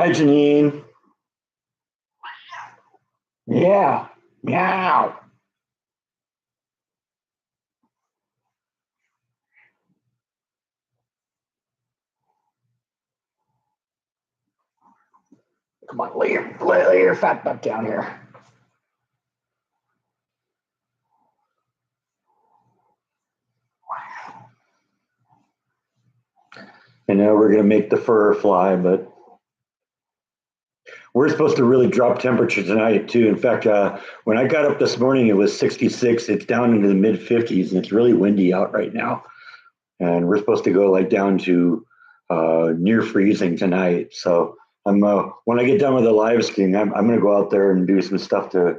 Hi, Janine. Yeah. Meow. Come on, lay your fat butt down here. I know we're going to make the fur fly, but we're supposed to really drop temperature tonight, too. In fact, when I got up this morning, it was 66. It's down into the mid 50s, and it's really windy out right now. And we're supposed to go like down to near freezing tonight. So I'm when I get done with the live stream, I'm going to go out there and do some stuff to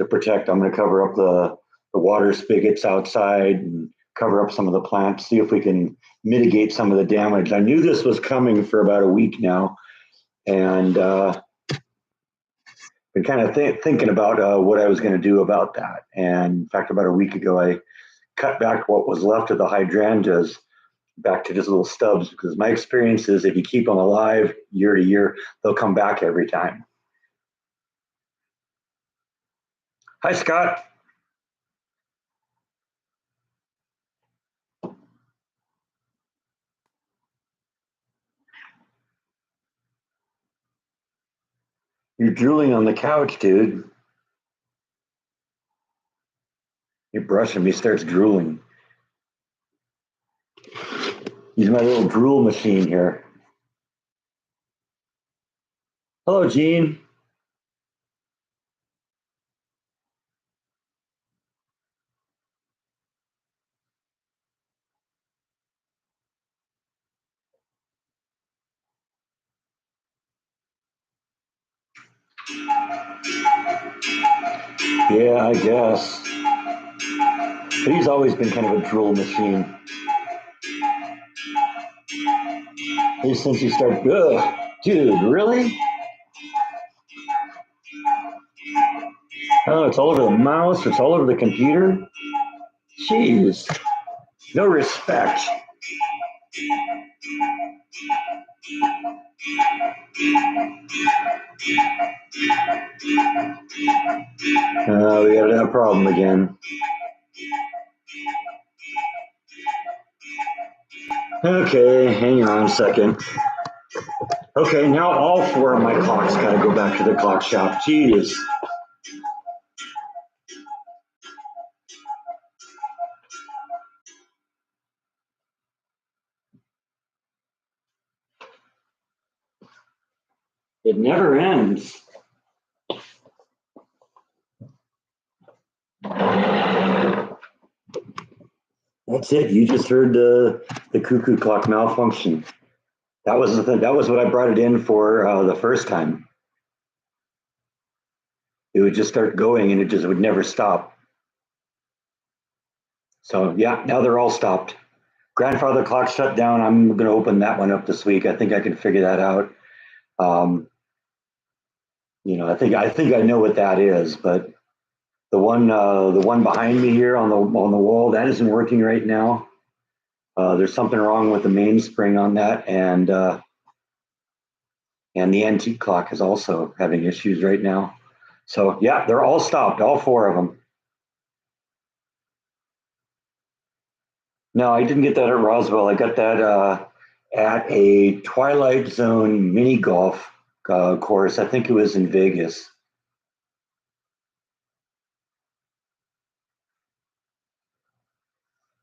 protect. I'm going to cover up the water spigots outside and cover up some of the plants, see if we can mitigate some of the damage. I knew this was coming for about a week now, and been kind of thinking about what I was going to do about that. And in fact, about a week ago, I cut back what was left of the hydrangeas back to just little stubs, because my experience is if you keep them alive year to year, they'll come back every time. Hi, Scott. You're drooling on the couch, dude. You're brushing me, starts drooling. Use my little drool machine here. Hello, Gene. Yeah, I guess. But he's always been kind of a drool machine. Ever since he started, ugh, dude, really? Oh, it's all over the mouse. It's all over the computer. Jeez, no respect. We got a problem again. Okay, hang on a second. Okay, now all four of my clocks got to go back to the clock shop. Jeez. It never ends. That's it. You just heard the cuckoo clock malfunction. That was the thing. That was what I brought it in for the first time. It would just start going and it just would never stop. So yeah, now they're all stopped. Grandfather clock shut down. I'm going to open that one up this week. I think I can figure that out. Um, I think I know what that is, but the one behind me here on the wall, that isn't working right now. There's something wrong with the mainspring on that, and the antique clock is also having issues right now. So yeah, they're all stopped, all four of them. No, I didn't get that at Roswell. I got that at a Twilight Zone mini golf course. I think it was in Vegas.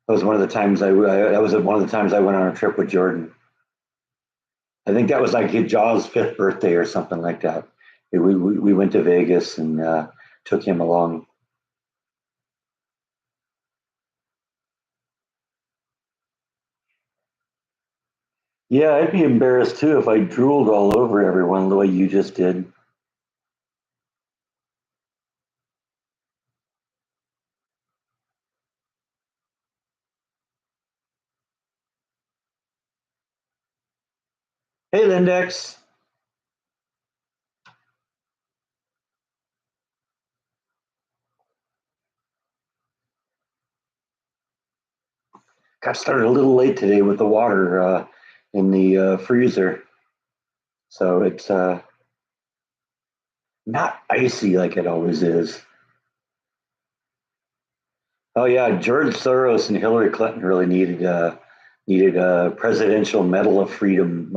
That was one of the times that was one of the times I went on a trip with Jordan. I think that was like Jaw's fifth birthday or something like that. We went to Vegas and took him along. Yeah, I'd be embarrassed too if I drooled all over everyone the way you just did. Hey, Lindex. Got started a little late today with the water in the freezer. So it's not icy like it always is. Oh yeah, George Soros and Hillary Clinton really needed presidential Medal of Freedom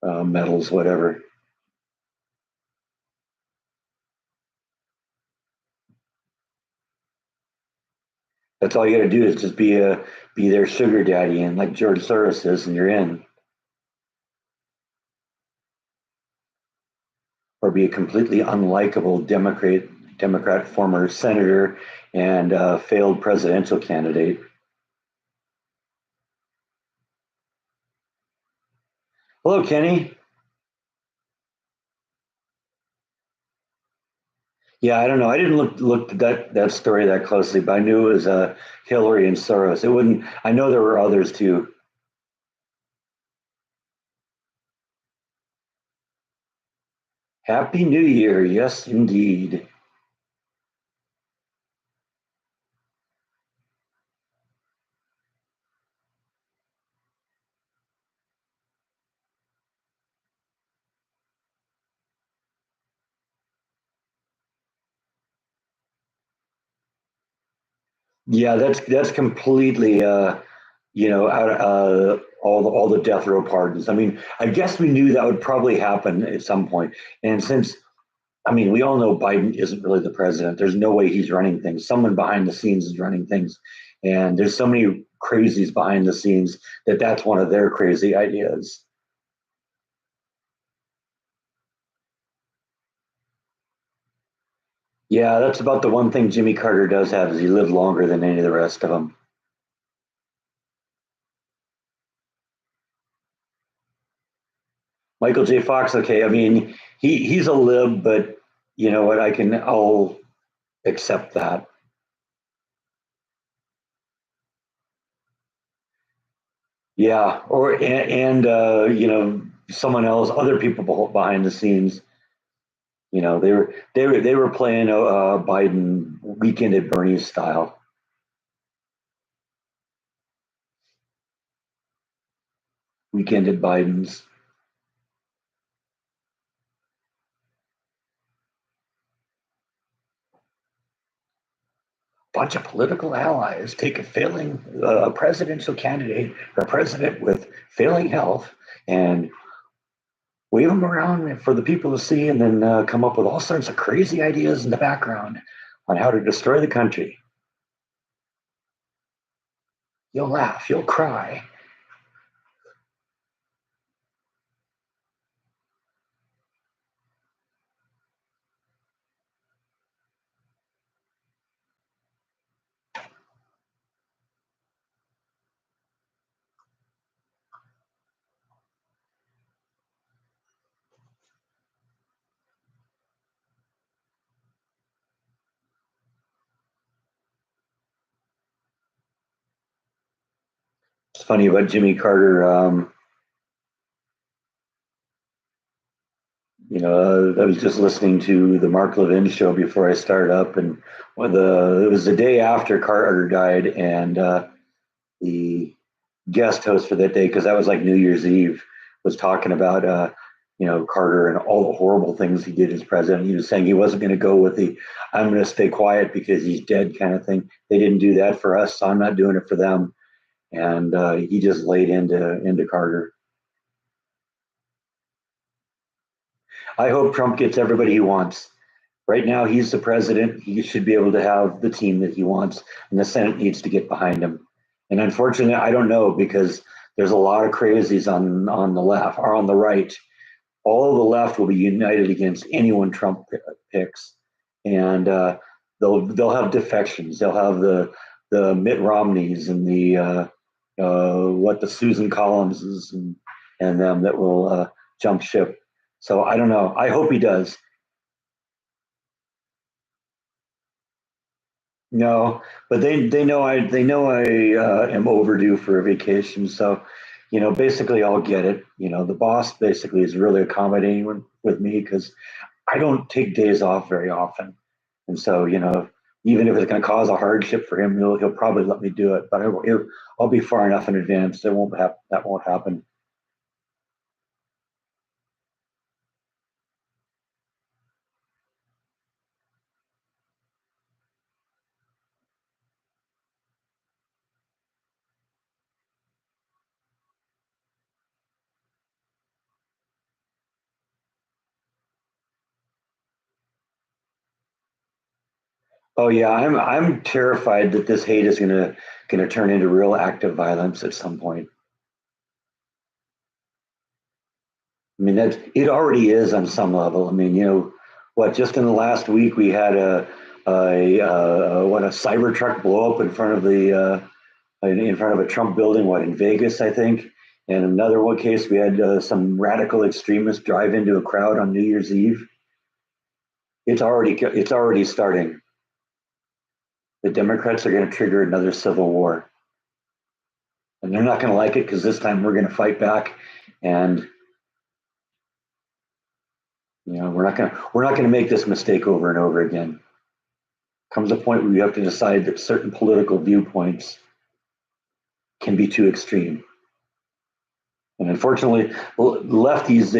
medals, whatever. That's all you got to do is just be their sugar daddy, and like George Soros is, and you're in. Or be a completely unlikable Democrat former senator and failed presidential candidate. Hello, Kenny. Yeah, I don't know. I didn't look at that story that closely, but I knew it was Hillary and Soros. It wouldn't. I know there were others too. Happy New Year. Yes, indeed. Yeah, that's completely out all the death row pardons. I mean, I guess we knew that would probably happen at some point. And since I mean, we all know Biden isn't really the president. There's no way he's running things. Someone behind the scenes is running things. And there's so many crazies behind the scenes that that's one of their crazy ideas. Yeah, that's about the one thing Jimmy Carter does have is he lived longer than any of the rest of them. Michael J. Fox, okay. I mean, he's a lib, but you know what? I'll accept that. Yeah, or and someone else, other people behind the scenes. They were playing Biden weekend at Bernie's style. Weekend at Biden's. Bunch of political allies take a failing a presidential candidate or a president with failing health and wave them around for the people to see, and then come up with all sorts of crazy ideas in the background on how to destroy the country. You'll laugh, you'll cry. It's funny about Jimmy Carter. I was just listening to the Mark Levin show before I started up, and it was the day after Carter died, and the guest host for that day, because that was like New Year's Eve, was talking about Carter and all the horrible things he did as president. He was saying he wasn't going to go with the "I'm going to stay quiet because he's dead" kind of thing. They didn't do that for us, so I'm not doing it for them. And he just laid into Carter. I hope Trump gets everybody he wants. Right now, he's the president. He should be able to have the team that he wants, and the Senate needs to get behind him. And unfortunately, I don't know because there's a lot of crazies on the left or on the right. All the left will be united against anyone Trump picks, and they'll have defections. They'll have the Mitt Romneys and the Susan Collinses and them that will jump ship. So I don't know. I hope he does. No, but they know I am overdue for a vacation. So, basically I'll get it. The boss basically is really accommodating with me because I don't take days off very often, and so even if it's going to cause a hardship for him, he'll probably let me do it. But I'll be far enough in advance that won't happen. Oh yeah, I'm terrified that this hate is gonna turn into real active violence at some point. I mean, that it already is on some level. I mean, what? Just in the last week, we had a cyber truck blow up in front of the in front of a Trump building. What, in Vegas, I think. And another one case, we had some radical extremists drive into a crowd on New Year's Eve. It's already starting. The Democrats are going to trigger another civil war, and they're not going to like it because this time we're going to fight back, and we're not going to make this mistake over and over again. Comes a point where you have to decide that certain political viewpoints can be too extreme. And unfortunately, lefties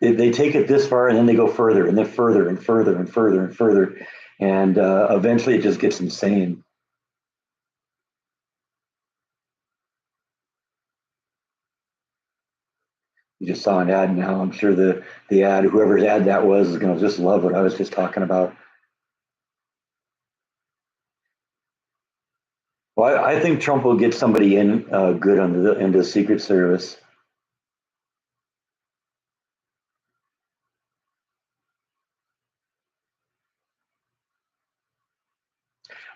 they take it this far and then they go further and then further and further and further and further, and eventually it just gets insane. You just saw an ad now. I'm sure the ad, whoever's ad that was, is going to just love what I was just talking about. Well, I think Trump will get somebody in good into the Secret Service.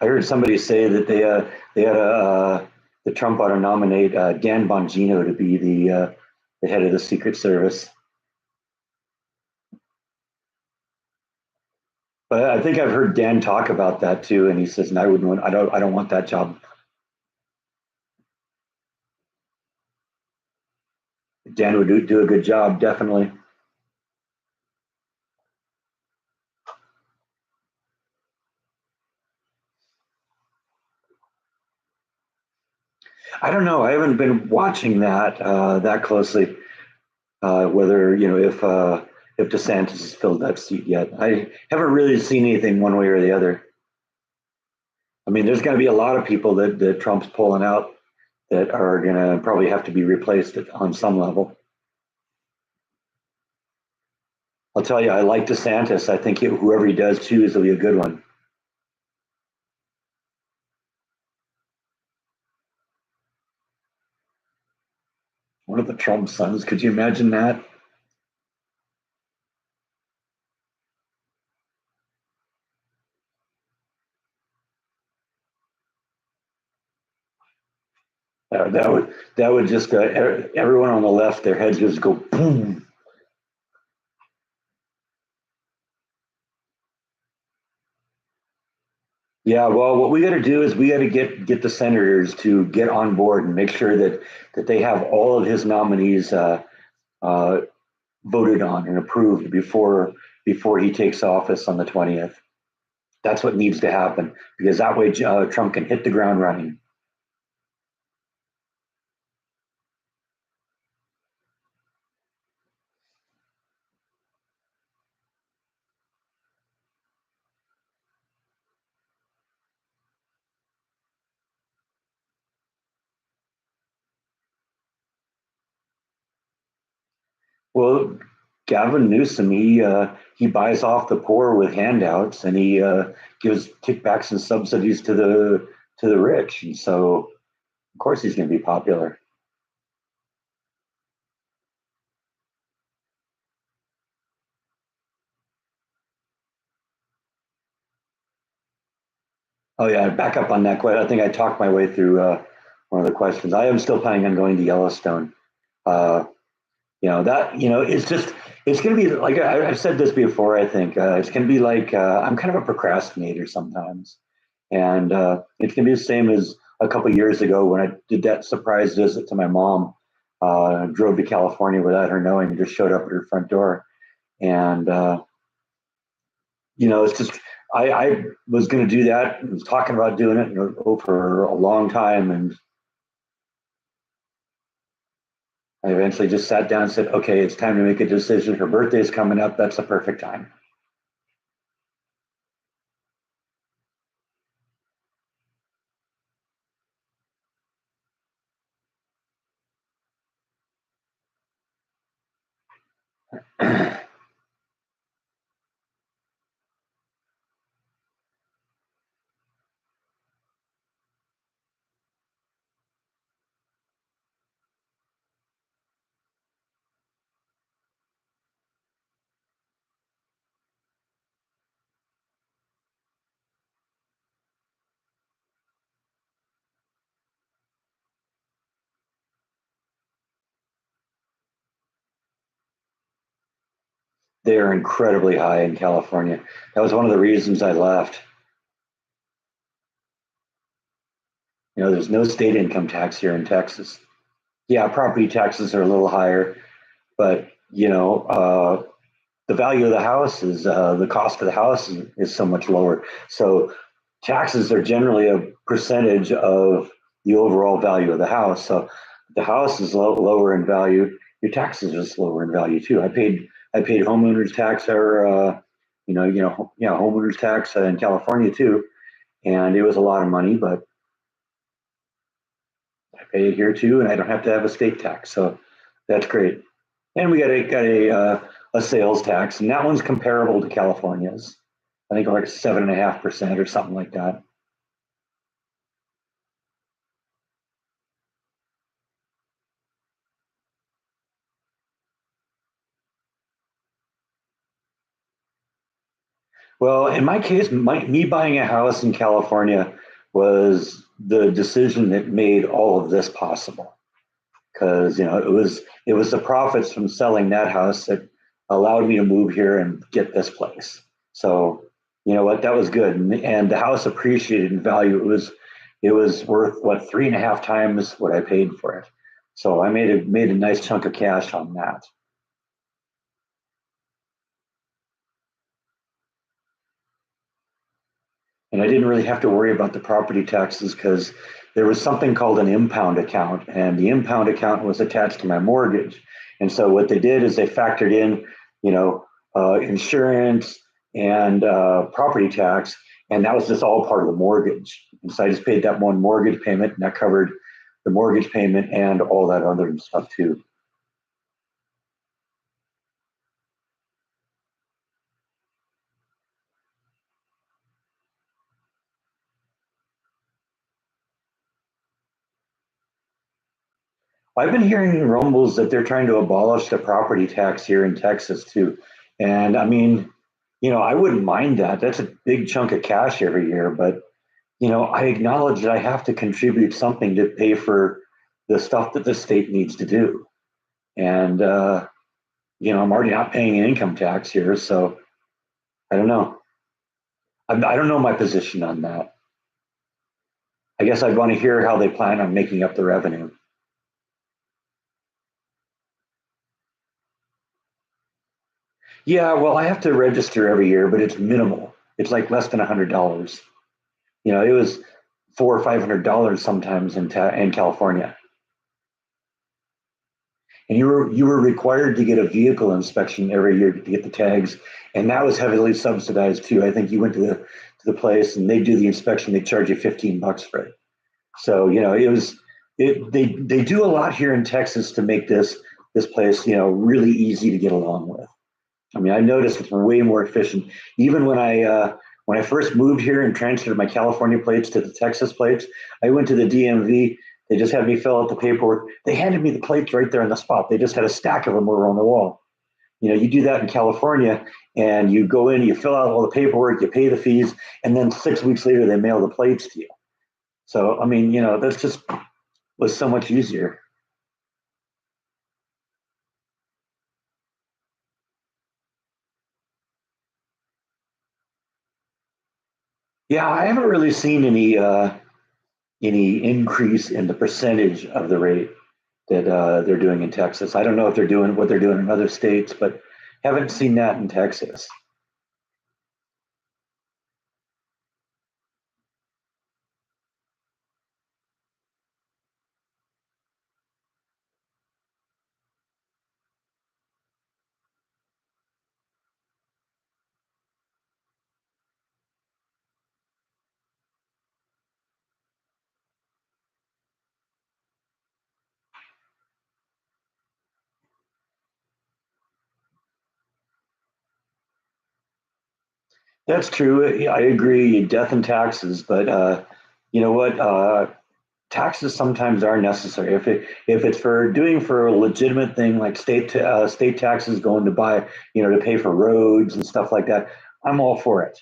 I heard somebody say that they had the Trump ought to nominate Dan Bongino to be the head of the Secret Service. But I think I've heard Dan talk about that too, and he says, "And I wouldn't want, I don't want that job." Dan would do a good job, definitely. I don't know. I haven't been watching that closely. Whether if DeSantis has filled that seat yet, I haven't really seen anything one way or the other. I mean, there's going to be a lot of people that Trump's pulling out that are going to probably have to be replaced on some level. I'll tell you, I like DeSantis. I think whoever he does choose will be a good one. One of the Trump sons. Could you imagine that? That would just everyone on the left, their heads just go boom. Yeah, well, what we got to do is we got to get the senators to get on board and make sure that they have all of his nominees uh, voted on and approved before he takes office on the 20th. That's what needs to happen because that way Trump can hit the ground running. Well, Gavin Newsom, he buys off the poor with handouts, and he gives kickbacks and subsidies to the rich, and so of course he's going to be popular. Oh yeah, back up on that question. I think I talked my way through one of the questions. I am still planning on going to Yellowstone. Uh, it's going to be like I've said this before. I think it's going to be like I'm kind of a procrastinator sometimes, and it's going to be the same as a couple years ago when I did that surprise visit to my mom. Drove to California without her knowing, and just showed up at her front door, and it's just I was going to do that. I was talking about doing it for a long time, and I eventually just sat down and said, "Okay, it's time to make a decision. Her birthday's coming up. That's the perfect time." they are incredibly high in California. That was one of the reasons I left. You know, there's no state income tax here in Texas. Yeah, property taxes are a little higher, but the value of the house is the cost of the house is so much lower. So taxes are generally a percentage of the overall value of the house. So if the house is lower in value, your taxes are just lower in value too. I paid homeowners tax or homeowners tax in California too, and it was a lot of money, but I pay it here too, and I don't have to have a state tax. So that's great. And we got a sales tax, and that one's comparable to California's. I think like 7.5% or something like that. Well, in my case, me buying a house in California was the decision that made all of this possible. Because it was the profits from selling that house that allowed me to move here and get this place. So you know what, that was good, and the house appreciated in value. It was worth what 3.5 times what I paid for it. So I made a nice chunk of cash on that. And I didn't really have to worry about the property taxes because there was something called an impound account, and the impound account was attached to my mortgage. And so what they did is they factored in, insurance and property tax, and that was just all part of the mortgage. And so I just paid that one mortgage payment, and that covered the mortgage payment and all that other stuff too. I've been hearing rumbles that they're trying to abolish the property tax here in Texas too. And I mean, I wouldn't mind that. That's a big chunk of cash every year, but I acknowledge that I have to contribute something to pay for the stuff that the state needs to do. And I'm already not paying an income tax here, so I don't know. I don't know my position on that. I guess I'd want to hear how they plan on making up the revenue. Yeah, well, I have to register every year, but it's minimal. It's like less than $100. It was $400 or $500 sometimes in California, and you were required to get a vehicle inspection every year to get the tags, and that was heavily subsidized too. I think you went to the place and they do the inspection, they charge you $15 for it. So they do a lot here in Texas to make this place really easy to get along with. I mean, I noticed it's way more efficient. Even when I first moved here and transferred my California plates to the Texas plates, I went to the DMV. They just had me fill out the paperwork. They handed me the plates right there on the spot. They just had a stack of them over on the wall. You do that in California, and you go in, you fill out all the paperwork, you pay the fees, and then 6 weeks later they mail the plates to you. So I mean, that's just was so much easier. Yeah, I haven't really seen any increase in the percentage of the rate that they're doing in Texas. I don't know if they're doing what they're doing in other states, but haven't seen that in Texas. That's true. I agree, death and taxes, but you know what? Taxes sometimes are necessary. If it's for a legitimate thing like state taxes going to buy, to pay for roads and stuff like that, I'm all for it.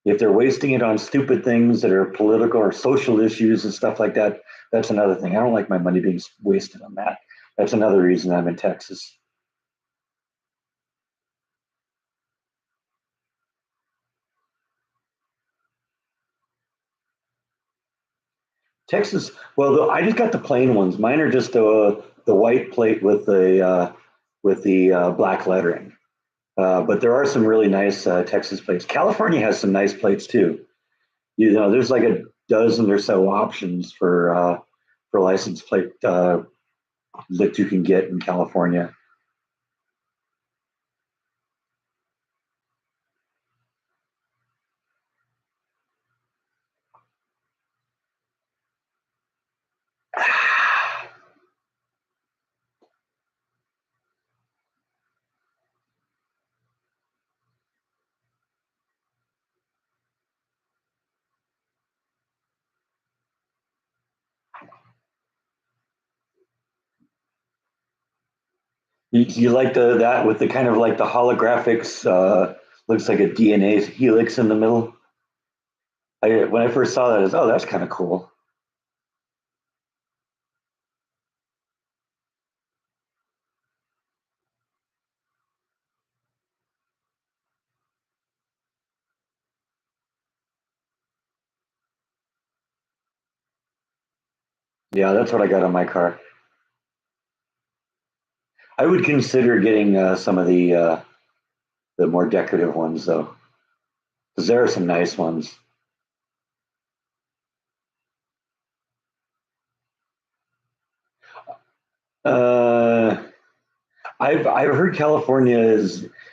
If they're wasting it on stupid things that are political or social issues and stuff like that, that's another thing. I don't like my money being wasted on that. That's another reason I'm in Texas. Texas. Well, I just got the plain ones. Mine are just the white plate with the black lettering. But there are some really nice Texas plates. California has some nice plates too. You know, there's like a dozen or so options for license plate that you can get in California. You like the that with the kind of like the holographics? Looks like a DNA helix in the middle. When I first saw that, I was, oh, that's kind of cool. Yeah, that's what I got on my car. I would consider getting some of the more decorative ones though, because there are some nice ones. Uh, I've heard California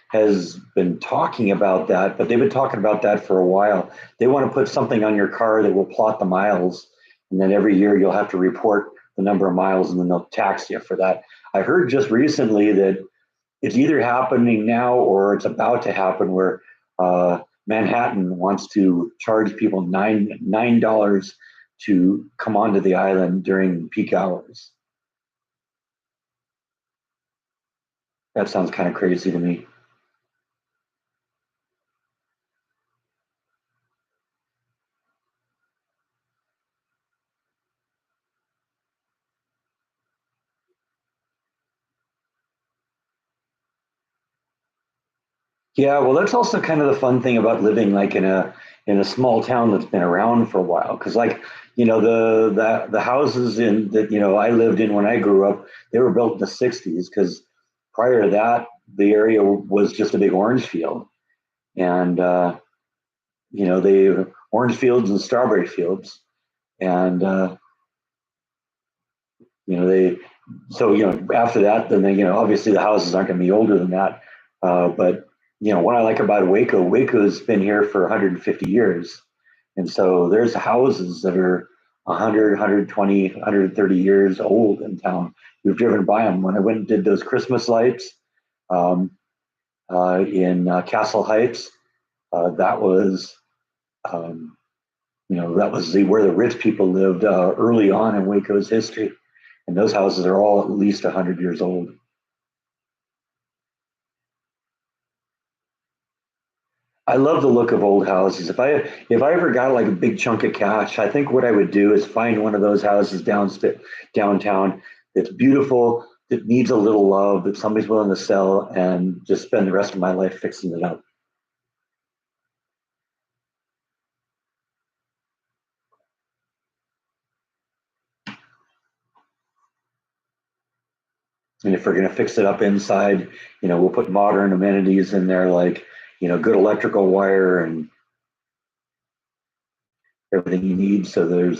has been talking about that, but they've been talking about that for a while. They want to put something on your car that will plot the miles, and then every year you'll have to report the number of miles, and then they'll tax you for that. I heard just recently that it's either happening now or it's about to happen, where Manhattan wants to charge people $9 to come onto the island during peak hours. That sounds kind of crazy to me. Yeah, well, that's also kind of the fun thing about living like in a small town that's been around for a while. Because like the houses in that I lived in when I grew up, they were built in the '60s. Because prior to that, the area was just a big orange field, and the orange fields and strawberry fields, and they so after that, then obviously the houses aren't going to be older than that, but what I like about Waco's been here for 150 years, and so there's houses that are 100, 120, 130 years old in town. We've driven by them. When I went and did those Christmas lights um, in Castle Heights, that was um, that was where the rich people lived early on in Waco's history, and those houses are all at least 100 years old. I love the look of old houses. If I ever got like a big chunk of cash, I think what I would do is find one of those houses downtown that's beautiful, that needs a little love, that somebody's willing to sell, and just spend the rest of my life fixing it up. And if we're going to fix it up inside, we'll put modern amenities in there, like good electrical wire and everything you need. So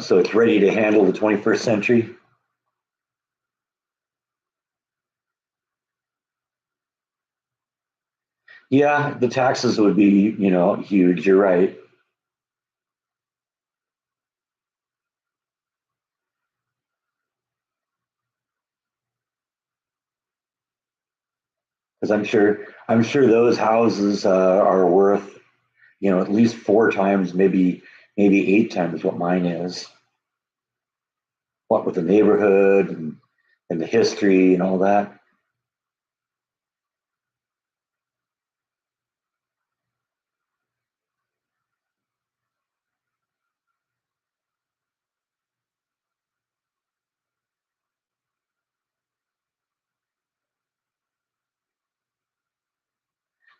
so it's ready to handle the 21st century. Yeah, the taxes would be, huge. You're right. Because I'm sure those houses are worth, at least four times, maybe eight times what mine is. What with the neighborhood and the history and all that.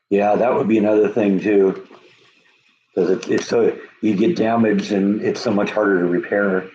Yeah, that would be another thing too. because it's so you get damaged and it's so much harder to repair.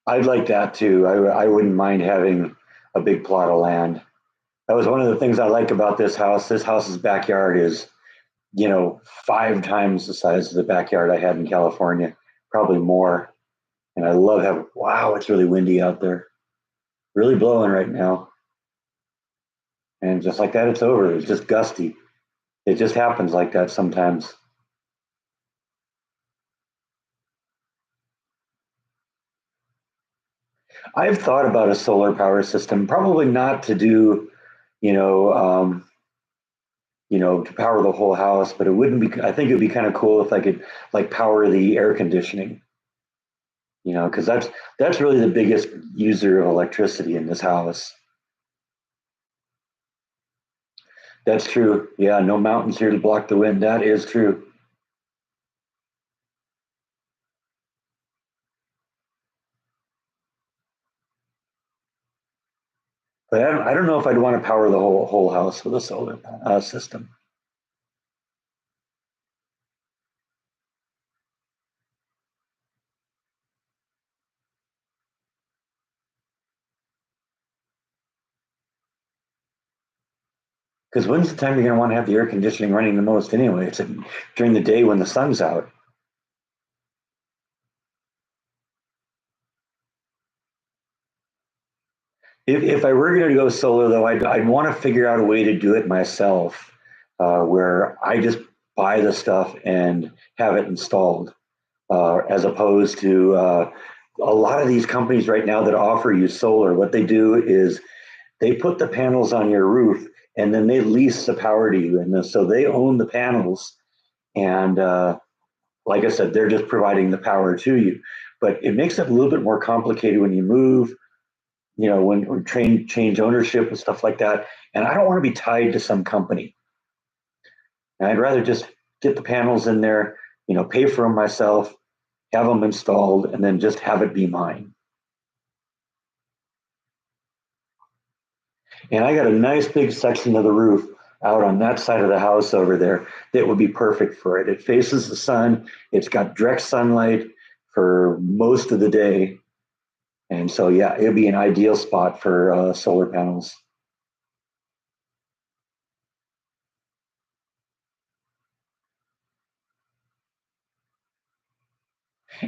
I'd like that too. I wouldn't mind having a big plot of land. That was one of the things I like about this house. This house's backyard is, 5 times the size of the backyard I had in California, probably more. And I love having, wow, it's really windy out there. Really blowing right now. And just like that, it's over. It's just gusty. It just happens like that sometimes. I've thought about a solar power system, probably not to do, you know, um, to power the whole house, but it wouldn't be, I think it'd be kind of cool if I could like power the air conditioning, because that's really the biggest user of electricity in this house. That's true. Yeah, no mountains here to block the wind. That is true. But I don't know if I'd want to power the whole house with a solar system. Because when's the time you're going to want to have the air conditioning running the most anyway? It's during the day when the sun's out. If I were going to go solar, though, I'd want to figure out a way to do it myself, where I just buy the stuff and have it installed, as opposed to a lot of these companies right now that offer you solar. What they do is they put the panels on your roof and then they lease the power to you, and so they own the panels. And like I said, they're just providing the power to you. But it makes it a little bit more complicated when you move, when train change ownership and stuff like that. And I don't want to be tied to some company. And I'd rather just get the panels in there, pay for them myself, have them installed, and then just have it be mine. And I got a nice big section of the roof out on that side of the house over there that would be perfect for it. It faces the sun, it's got direct sunlight for most of the day. And so, yeah, it'd be an ideal spot for solar panels.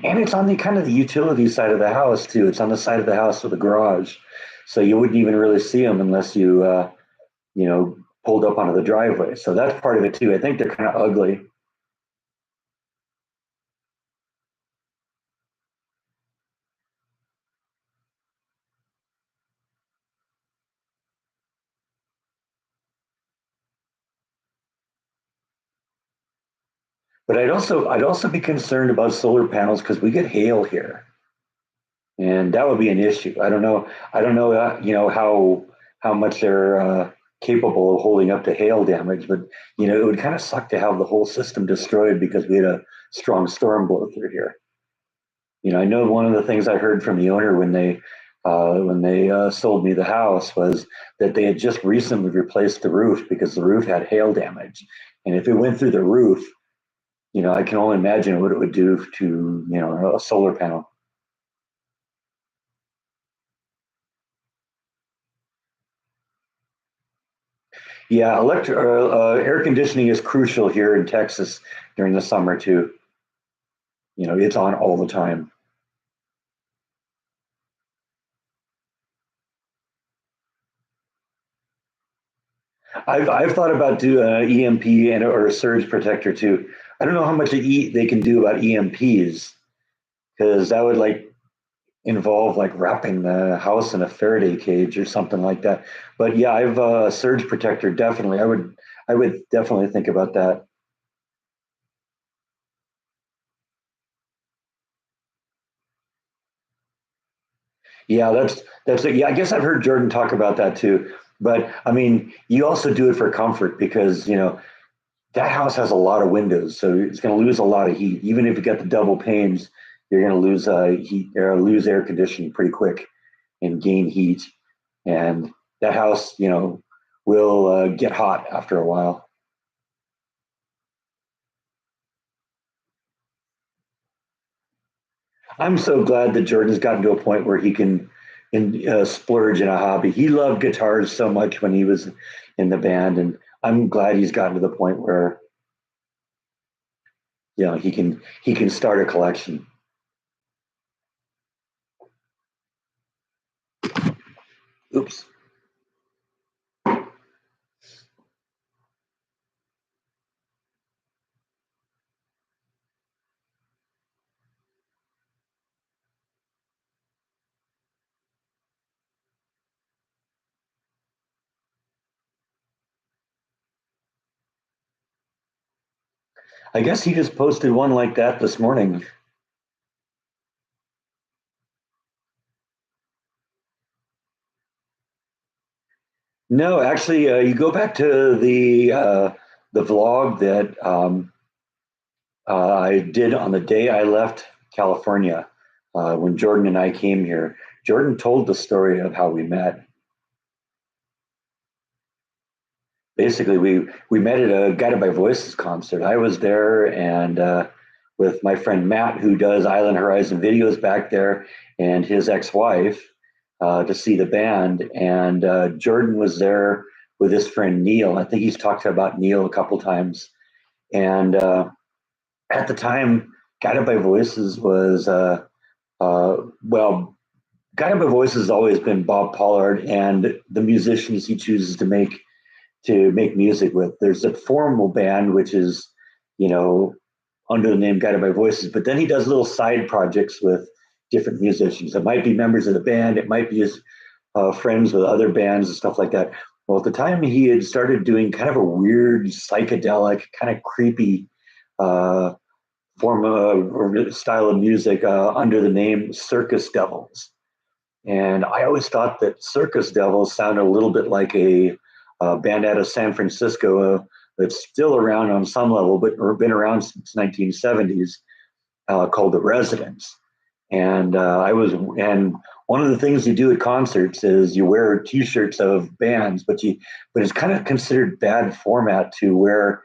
And it's on the kind of the utility side of the house too. It's on the side of the house with the garage, so you wouldn't even really see them unless you, pulled up onto the driveway. So that's part of it too. I think they're kind of ugly, but I'd also be concerned about solar panels because we get hail here, and that would be an issue. I don't know, how much they're capable of holding up to hail damage, but it would kind of suck to have the whole system destroyed because we had a strong storm blow through here. I know one of the things I heard from the owner when they sold me the house was that they had just recently replaced the roof because the roof had hail damage, and if it went through the roof, I can only imagine what it would do to a solar panel. Yeah, air conditioning is crucial here in Texas during the summer too. You know, it's on all the time. I've thought about do EMP and or a surge protector too. I don't know how much they can do about EMPs because that would like involve like wrapping the house in a Faraday cage or something like that. But yeah, I've surge protector definitely. I would definitely think about that. Yeah, that's it. Yeah, I guess I've heard Jordan talk about that too. But I mean, you also do it for comfort because you know that house has a lot of windows, so it's going to lose a lot of heat. Even if you got the double panes, you're going to lose heat or lose air conditioning pretty quick and gain heat. And that house, you know, will get hot after a while. I'm so glad that Jordan's gotten to a point where he can splurge in a hobby. He loved guitars so much when he was in the band, and I'm glad he's gotten to the point where you know he can start a collection. Oops. I guess he just posted one like that this morning. No, actually, you go back to the vlog that I did on the day I left California when Jordan and I came here. Jordan told the story of how we met. Basically, we met at a Guided by Voices concert. I was there, and with my friend Matt, who does Island Horizon videos back there, and his ex-wife to see the band. And Jordan was there with his friend Neil. I think he's talked about Neil a couple times. And at the time, Guided by Voices was well, Guided by Voices has always been Bob Pollard and the musicians he chooses to make music with. There's a formal band which is, you know, under the name Guided by Voices, but then he does little side projects with different musicians. It might be members of the band, it might be his friends with other bands and stuff like that. Well, at the time, he had started doing kind of a weird, psychedelic, kind of creepy uh, form of or style of music under the name Circus Devils. And I always thought that Circus Devils sounded a little bit like a band out of San Francisco that's still around on some level, but or been around since 1970s, called The Residents. And and one of the things you do at concerts is you wear T-shirts of bands, but it's kind of considered bad format to wear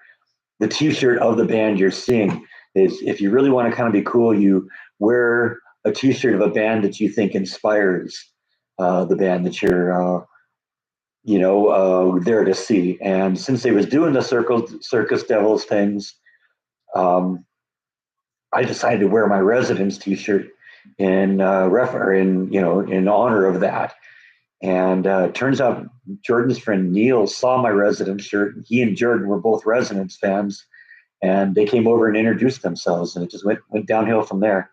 the T-shirt of the band you're seeing. Is if you really want to kind of be cool, you wear a T-shirt of a band that you think inspires the band that you're there to see. And since they was doing the Circus Devils things, um, I decided to wear my Residence T-shirt in in honor of that. And turns out Jordan's friend Neil saw my Residence shirt. He and Jordan were both Residence fans, and they came over and introduced themselves, and it just went downhill from there.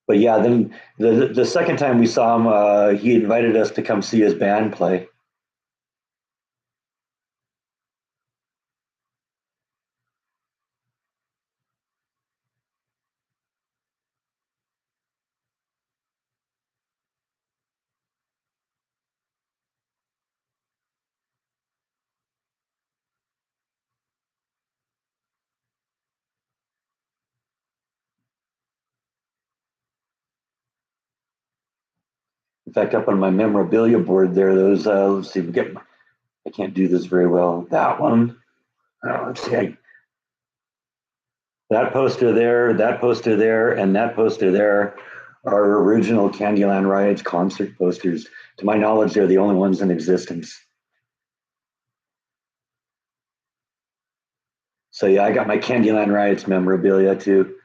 But yeah, then the second time we saw him, he invited us to come see his band play. In fact, up on my memorabilia board there, those let's see, I can't do this very well. That one, let's see, that poster there, and that poster there are original Candyland Riots concert posters. To my knowledge, they're the only ones in existence. So yeah, I got my Candyland Riots memorabilia too.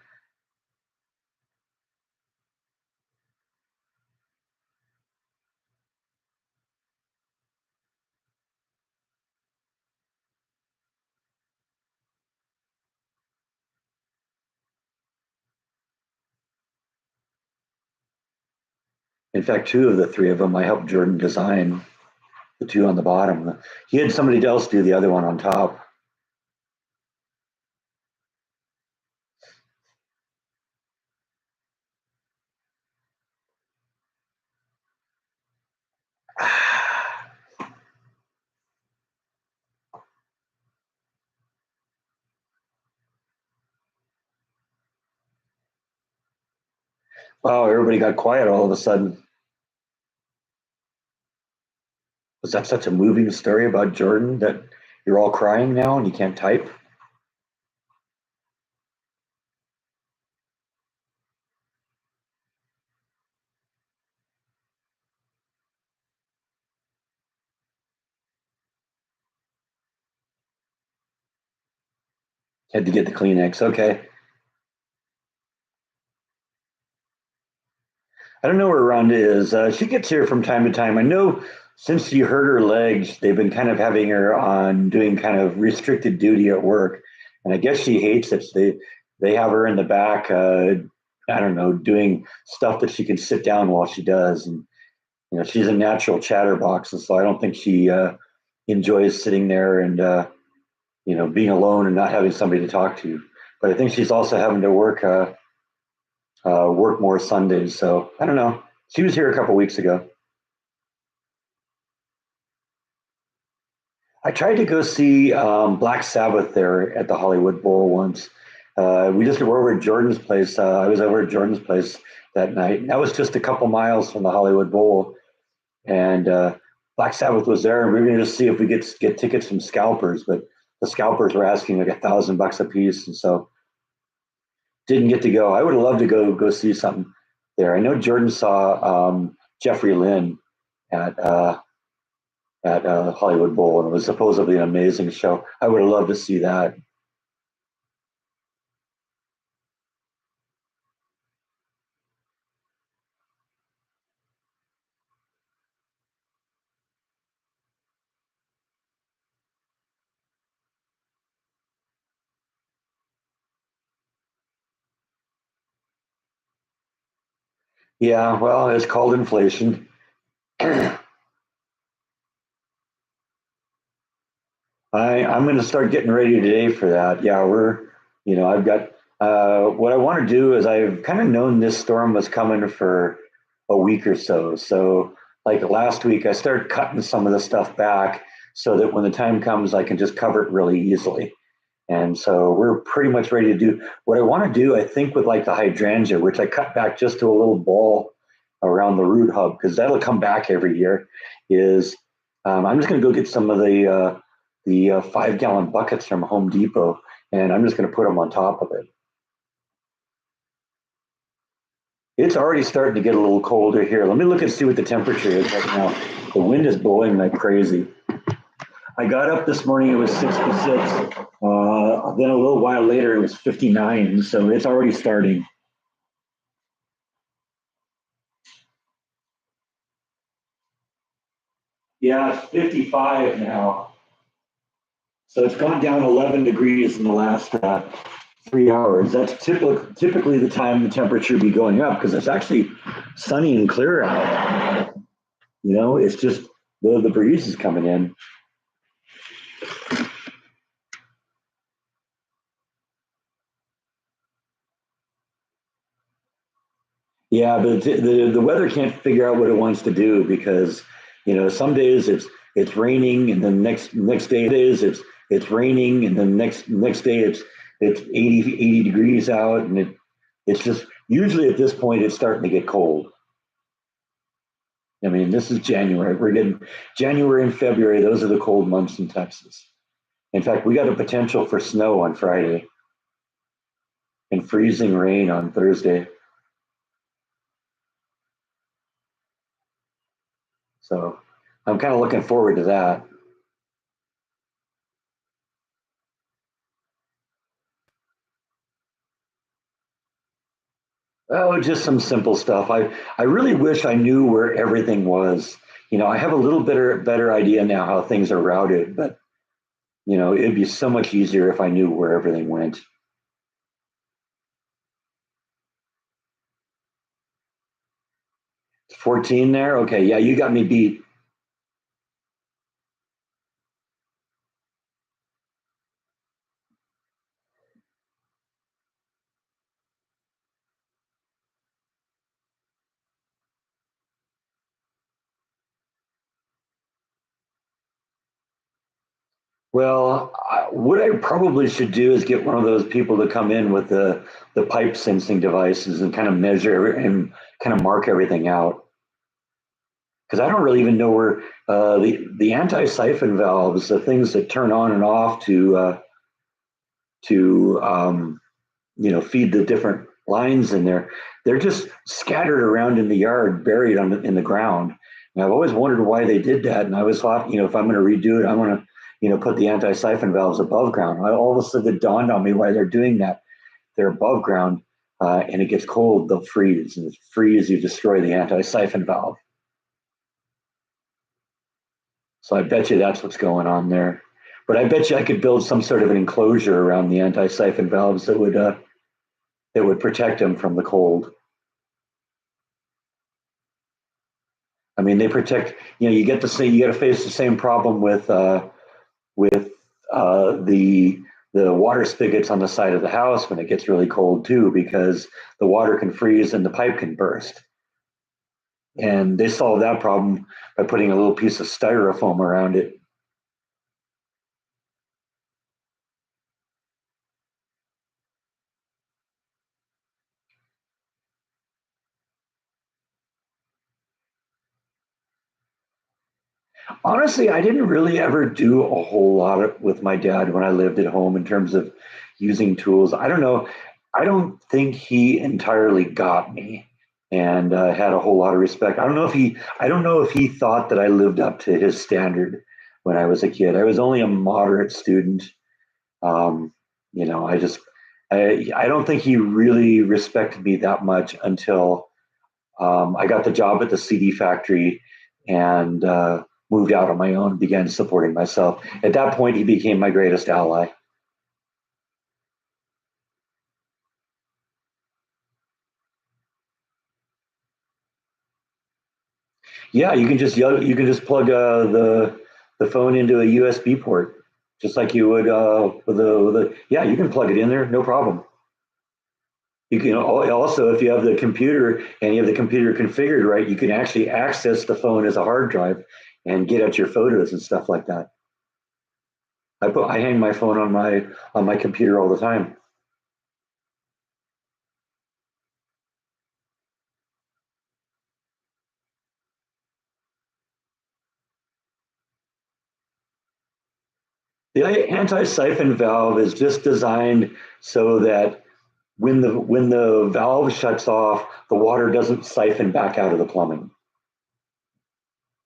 In fact, two of the three of them I helped Jordan design. The two on the bottom. He had somebody else do the other one on top. Wow, everybody got quiet all of a sudden. Was that such a moving story about Jordan that you're all crying now and you can't type? Had to get the Kleenex. Okay. I don't know where Rhonda is. She gets here from time to time. I know since she hurt her legs, they've been kind of having her on doing kind of restricted duty at work, and I guess she hates it. They have her in the back. I don't know, doing stuff that she can sit down while she does, and she's a natural chatterbox, and so I don't think she enjoys sitting there and being alone and not having somebody to talk to. But I think she's also having to work more Sundays. So I don't know. She was here a couple weeks ago. I tried to go see Black Sabbath there at the Hollywood Bowl once. We just were over at Jordan's place. I was over at Jordan's place that night. And that was just a couple miles from the Hollywood Bowl, and Black Sabbath was there, and we were going to just see if we could get tickets from scalpers, but the scalpers were asking like $1,000 a piece, and so didn't get to go. I would have loved to go see something there. I know Jordan saw Jeffrey Lynn at Hollywood Bowl, and it was supposedly an amazing show. I would have loved to see that. Yeah, well, it's called inflation. I'm going to start getting ready today for that. Yeah, I've got, what I want to do is I've kind of known this storm was coming for a week or so. So, like last week, I started cutting some of the stuff back so that when the time comes, I can just cover it really easily. And so we're pretty much ready to do what I want to do, I think, with like the hydrangea, which I cut back just to a little ball around the root hub, because that'll come back every year, is I'm just going to go get some of the 5 gallon buckets from Home Depot, and I'm just going to put them on top of it. It's already starting to get a little colder here. Let me look and see what the temperature is right now. The wind is blowing like crazy. I got up this morning, it was 66. Then a little while later, it was 59. So it's already starting. Yeah, it's 55 now. So it's gone down 11 degrees in the last 3 hours. That's typically the time the temperature be going up because it's actually sunny and clear out. It's just the breeze is coming in. Yeah, but the weather can't figure out what it wants to do because some days it's raining and then next day it's raining and then next day it's 80 degrees out, and it's just usually at this point it's starting to get cold. I mean, this is January. We're getting January and February. Those are the cold months in Texas. In fact, we got a potential for snow on Friday and freezing rain on Thursday. So I'm kind of looking forward to that. Oh, just some simple stuff. I really wish I knew where everything was. I have a little better idea now how things are routed, but it'd be so much easier if I knew where everything went. 14 there? Okay, yeah, you got me beat. Well, what I probably should do is get one of those people to come in with the pipe sensing devices and kind of measure and kind of mark everything out. Because I don't really even know where the anti siphon valves, the things that turn on and off to feed the different lines in there, they're just scattered around in the yard, buried in the ground. And I've always wondered why they did that. And I always thought, if I'm going to redo it, I'm going to, put the anti siphon valves above ground. All of a sudden, it dawned on me why they're doing that. They're above ground, and it gets cold, they'll freeze. And if it freeze, you destroy the anti siphon valve. So I bet you that's what's going on there. But I bet you I could build some sort of an enclosure around the anti siphon valves that would protect them from the cold. I mean, they protect. You get to see, you got to face the same problem with the water spigots on the side of the house when it gets really cold too, because the water can freeze and the pipe can burst. And they solve that problem by putting a little piece of styrofoam around it. Honestly, I didn't really ever do a whole lot with my dad when I lived at home in terms of using tools. I don't know. I don't think he entirely got me and had a whole lot of respect. I don't know if he thought that I lived up to his standard when I was a kid. I was only a moderate student. Um, I just, I don't think he really respected me that much until I got the job at the CD factory and moved out on my own, began supporting myself. At that point, he became my greatest ally. Yeah, you can just plug the phone into a USB port, just like you would with yeah, you can plug it in there, no problem. You can also, if you have the computer and you have the computer configured right, you can actually access the phone as a hard drive and get at your photos and stuff like that. I hang my phone on my computer all the time. The anti-siphon valve is just designed so that when the valve shuts off, the water doesn't siphon back out of the plumbing.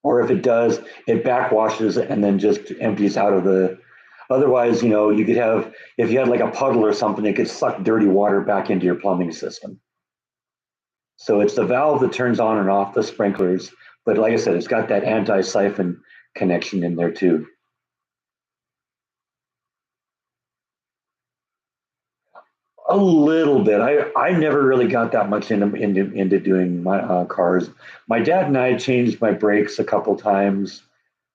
Or if it does, it backwashes and then just empties out of the. Otherwise, you could have, if you had like a puddle or something, it could suck dirty water back into your plumbing system. So it's the valve that turns on and off the sprinklers. But like I said, it's got that anti-siphon connection in there too. A little bit. I never really got that much into doing my cars. My dad and I changed my brakes a couple times.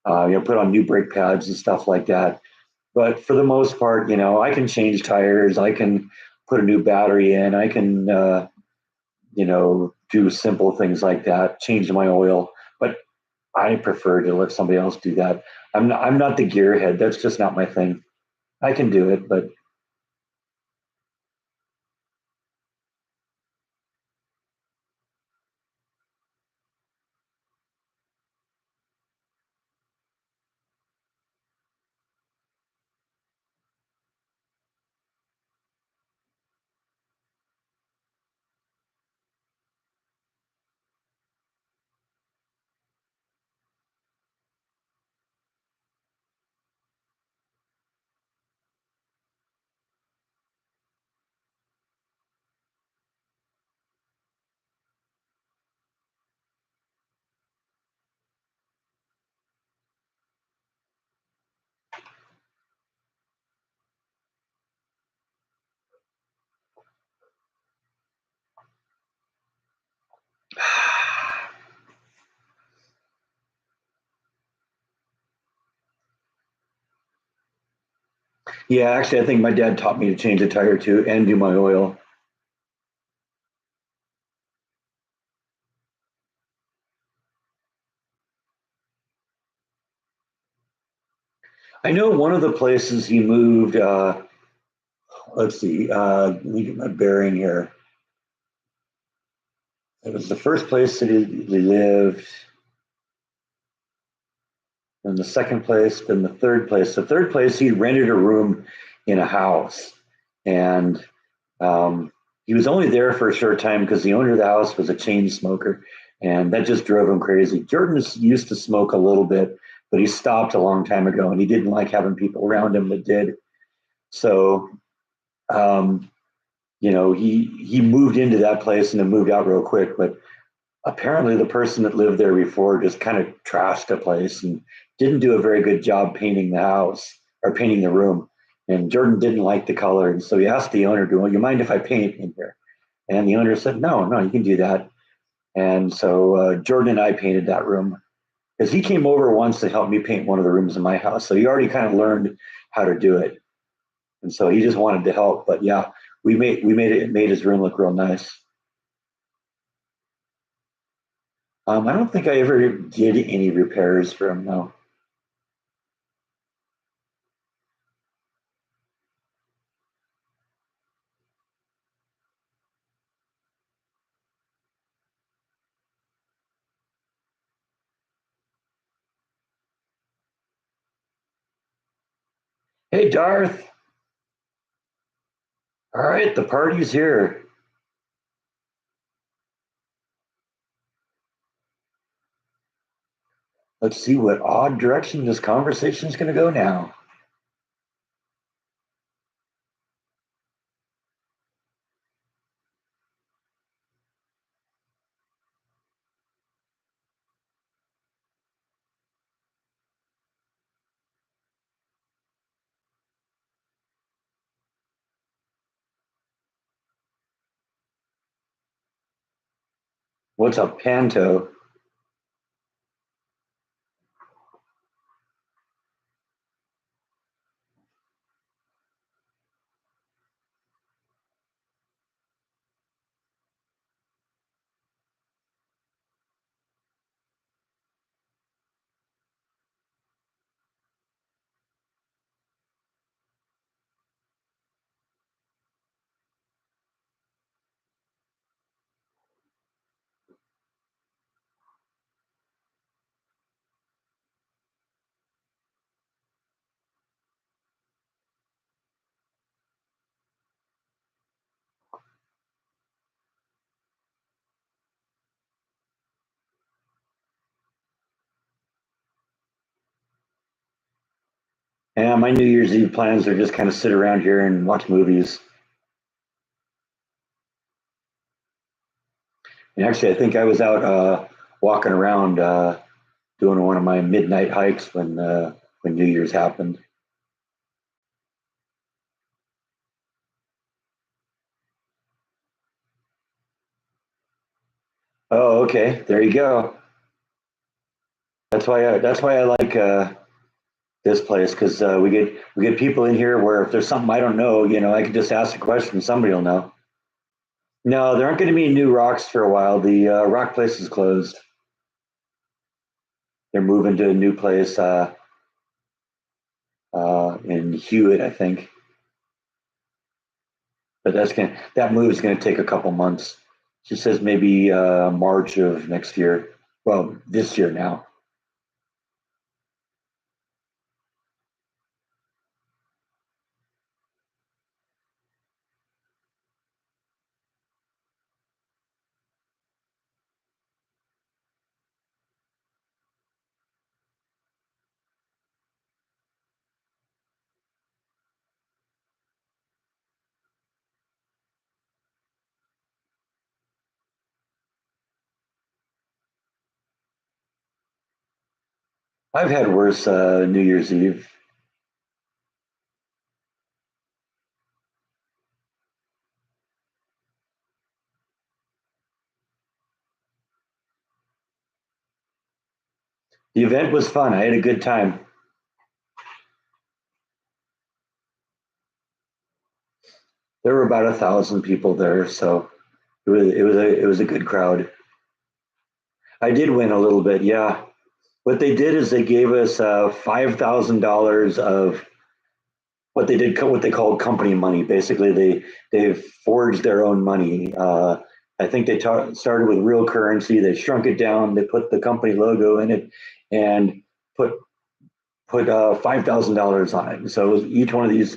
Put on new brake pads and stuff like that. But for the most part, I can change tires. I can put a new battery in. I can, do simple things like that. Change my oil. But I prefer to let somebody else do that. I'm not the gearhead. That's just not my thing. I can do it, but Yeah, actually, I think my dad taught me to change a tire too and do my oil. I know one of the places he moved, let's see, let me get my bearing here. It was the first place that he lived, then the second place, then the third place. The third place, he rented a room in a house. And he was only there for a short time because the owner of the house was a chain smoker. And that just drove him crazy. Jordan used to smoke a little bit, but he stopped a long time ago and he didn't like having people around him that did. So um, he moved into that place and then moved out real quick. But apparently, the person that lived there before just kind of trashed the place and didn't do a very good job painting the house or painting the room. And Jordan didn't like the color, and so he asked the owner, "Do you mind if I paint in here?" And the owner said, "No, no, you can do that." And so Jordan and I painted that room because he came over once to help me paint one of the rooms in my house. So he already kind of learned how to do it, and so he just wanted to help. But yeah, we made his room look real nice. I don't think I ever did any repairs for him. No. Hey, Darth. All right, the party's here. Let's see what odd direction this conversation is going to go now. What's a panto? And my New Year's Eve plans are just kind of sit around here and watch movies. And actually, I think I was out walking around doing one of my midnight hikes when New Year's happened. Oh, okay. There you go. That's why I like this place because we get people in here where if there's something I don't know, I can just ask a question, somebody will know. No, there aren't going to be new rocks for a while. The rock place is closed. They're moving to a new place in Hewitt, I think. But that move is gonna take a couple months. She says maybe March of next year. Well, this year now. I've had worse New Year's Eve. The event was fun. I had a good time. There were about 1,000 people there, so it was a good crowd. I did win a little bit, yeah. What they did is they gave us $5,000 of what they called company money. Basically, they forged their own money. I think they started with real currency. They shrunk it down. They put the company logo in it, and put $5,000 on it. So each one of these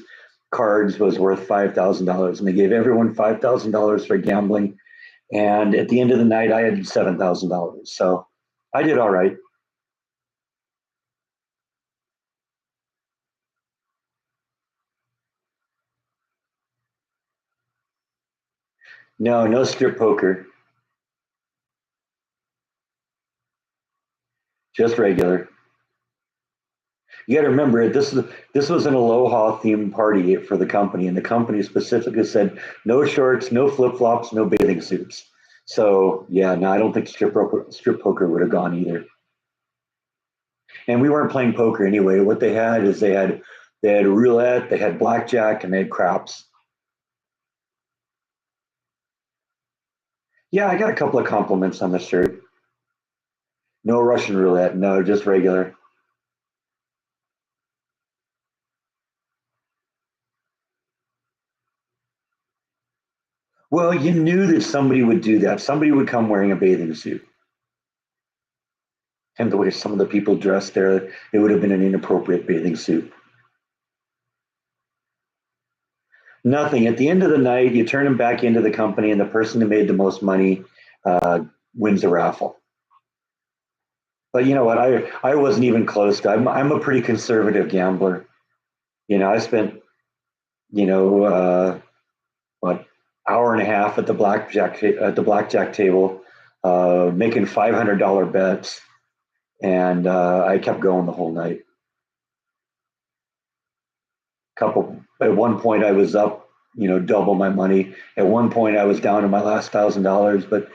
cards was worth $5,000, and they gave everyone $5,000 for gambling. And at the end of the night, I had $7,000. So I did all right. No, no strip poker, just regular. You got to remember, this was an Aloha themed party for the company, and the company specifically said no shorts, no flip flops, no bathing suits. So yeah, no, I don't think strip poker would have gone either. And we weren't playing poker anyway. What they had is they had roulette, they had blackjack, and they had craps. Yeah, I got a couple of compliments on the shirt. No Russian roulette, no, just regular. Well, you knew that somebody would do that. Somebody would come wearing a bathing suit. And the way some of the people dressed there, it would have been an inappropriate bathing suit. Nothing. At the end of the night, you turn them back into the company, and the person who made the most money wins the raffle. But you know what? I wasn't even close to. I'm a pretty conservative gambler. I spent you know what hour and a half at the blackjack table, making $500 bets, and I kept going the whole night. Couple At one point I was up, double my money. At one point I was down to my last $1,000, but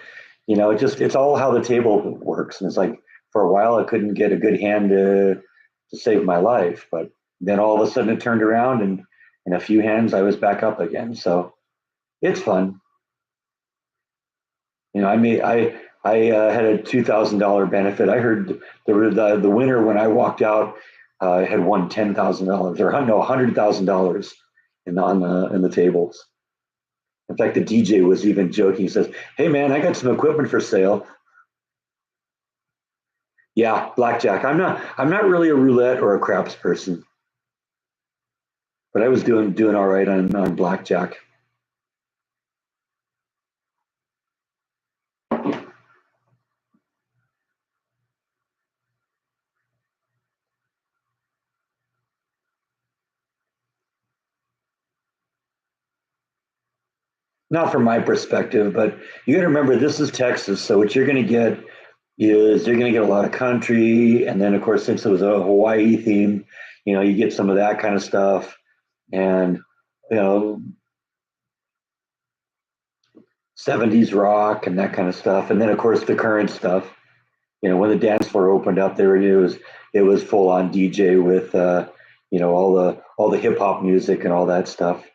it's all how the table works. And it's like for a while I couldn't get a good hand to save my life, but then all of a sudden it turned around, and in a few hands I was back up again. So it's fun. I had a $2,000 benefit. I heard the winner when I walked out had won $10,000 or no $100,000 in the tables. In fact, the DJ was even joking. He says, "Hey man, I got some equipment for sale." Yeah, blackjack. I'm not really a roulette or a craps person, but I was doing all right on blackjack. Not from my perspective, but you got to remember this is Texas, so what you're going to get is you're going to get a lot of country, and then of course since it was a Hawaii theme, you get some of that kind of stuff, and you know 70s rock and that kind of stuff, and then of course the current stuff. When the dance floor opened up, there it was full on DJ with all the hip hop music and all that stuff.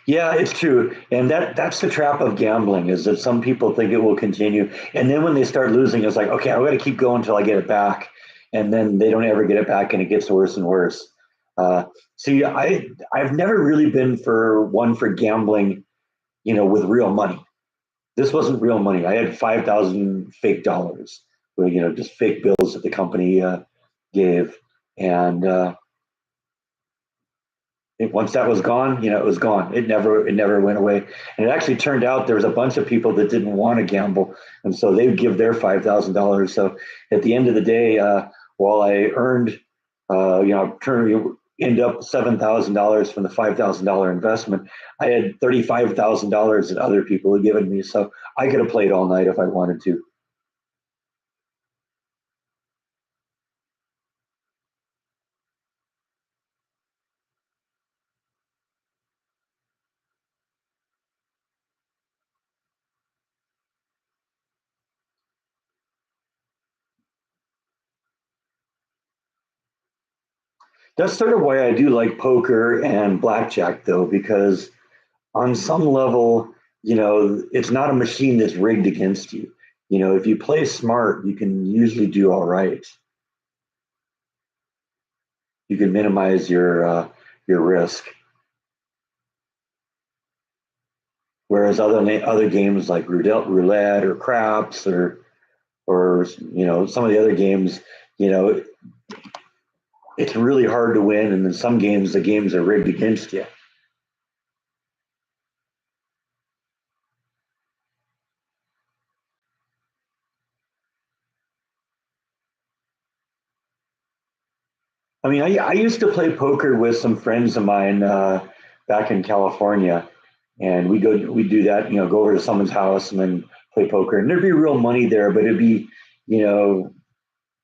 Yeah, it's true. And that's the trap of gambling is that some people think it will continue. And then when they start losing, it's like, okay, I've got to keep going until I get it back. And then they don't ever get it back and it gets worse and worse. Uh, See, I've never really been for gambling, with real money. This wasn't real money. I had 5,000 fake dollars, just fake bills that the company gave. And once that was gone, it was gone. It never went away. And it actually turned out there was a bunch of people that didn't want to gamble, and so they would give their $5,000. So at the end of the day, while I earned, turned end up $7,000 from the $5,000 investment, I had $35,000 that other people had given me. So I could have played all night if I wanted to. That's sort of why I do like poker and blackjack, though, because on some level, it's not a machine that's rigged against you. If you play smart, you can usually do all right. You can minimize your risk. Whereas other games like roulette or craps or some of the other games, you know, it's really hard to win, and in some games the games are rigged against you. I mean, I used to play poker with some friends of mine back in California, and we do that. Go over to someone's house and then play poker, and there'd be real money there, but it'd be you know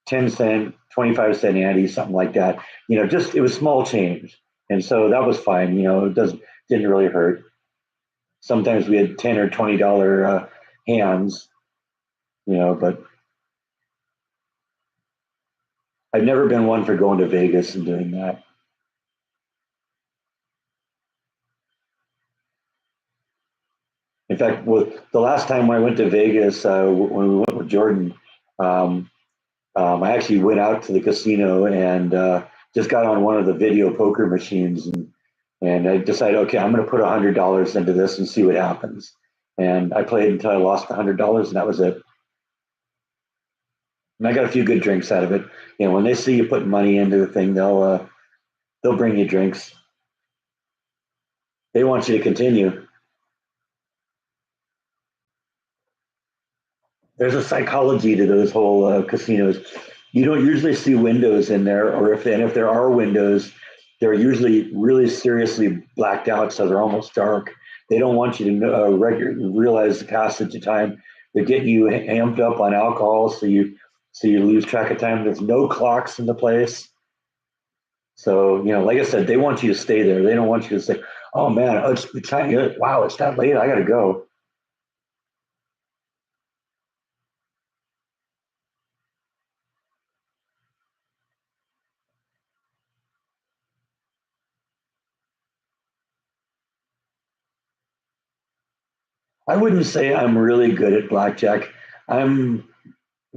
10 cent, 25 cent ante, something like that. Just it was small change, and so that was fine. It didn't really hurt. Sometimes we had $10 or $20 hands, but I've never been one for going to Vegas and doing that. In fact, the last time I went to Vegas, when we went with Jordan, um, I actually went out to the casino and just got on one of the video poker machines, and I decided, okay, I'm going to put $100 into this and see what happens. And I played until I lost $100, and that was it. And I got a few good drinks out of it. When they see you putting money into the thing, they'll bring you drinks. They want you to continue. There's a psychology to those whole casinos. You don't usually see windows in there, or if there are windows, they're usually really seriously blacked out, so they're almost dark. They don't want you to realize the passage of time. They're getting you amped up on alcohol, so you lose track of time. There's no clocks in the place, so like I said, they want you to stay there. They don't want you to say, "Oh man, it's time. Wow, it's that late. I got to go." I wouldn't say I'm really good at blackjack. I'm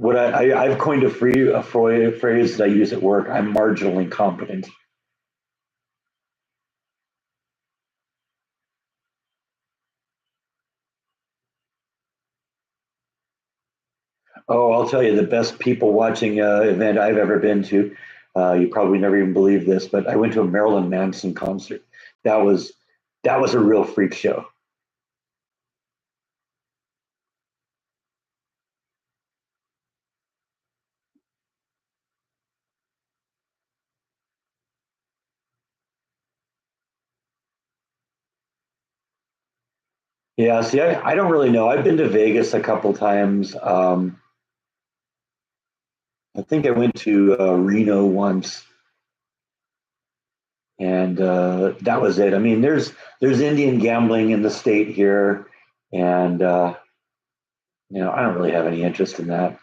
I've coined a phrase that I use at work. I'm marginally competent. Oh, I'll tell you the best people watching event I've ever been to. You probably never even believe this, but I went to a Marilyn Manson concert. That was that was a real freak show. Yeah, see, I don't really know. I've been to Vegas a couple times. I think I went to Reno once, and that was it. I mean, there's Indian gambling in the state here, and I don't really have any interest in that.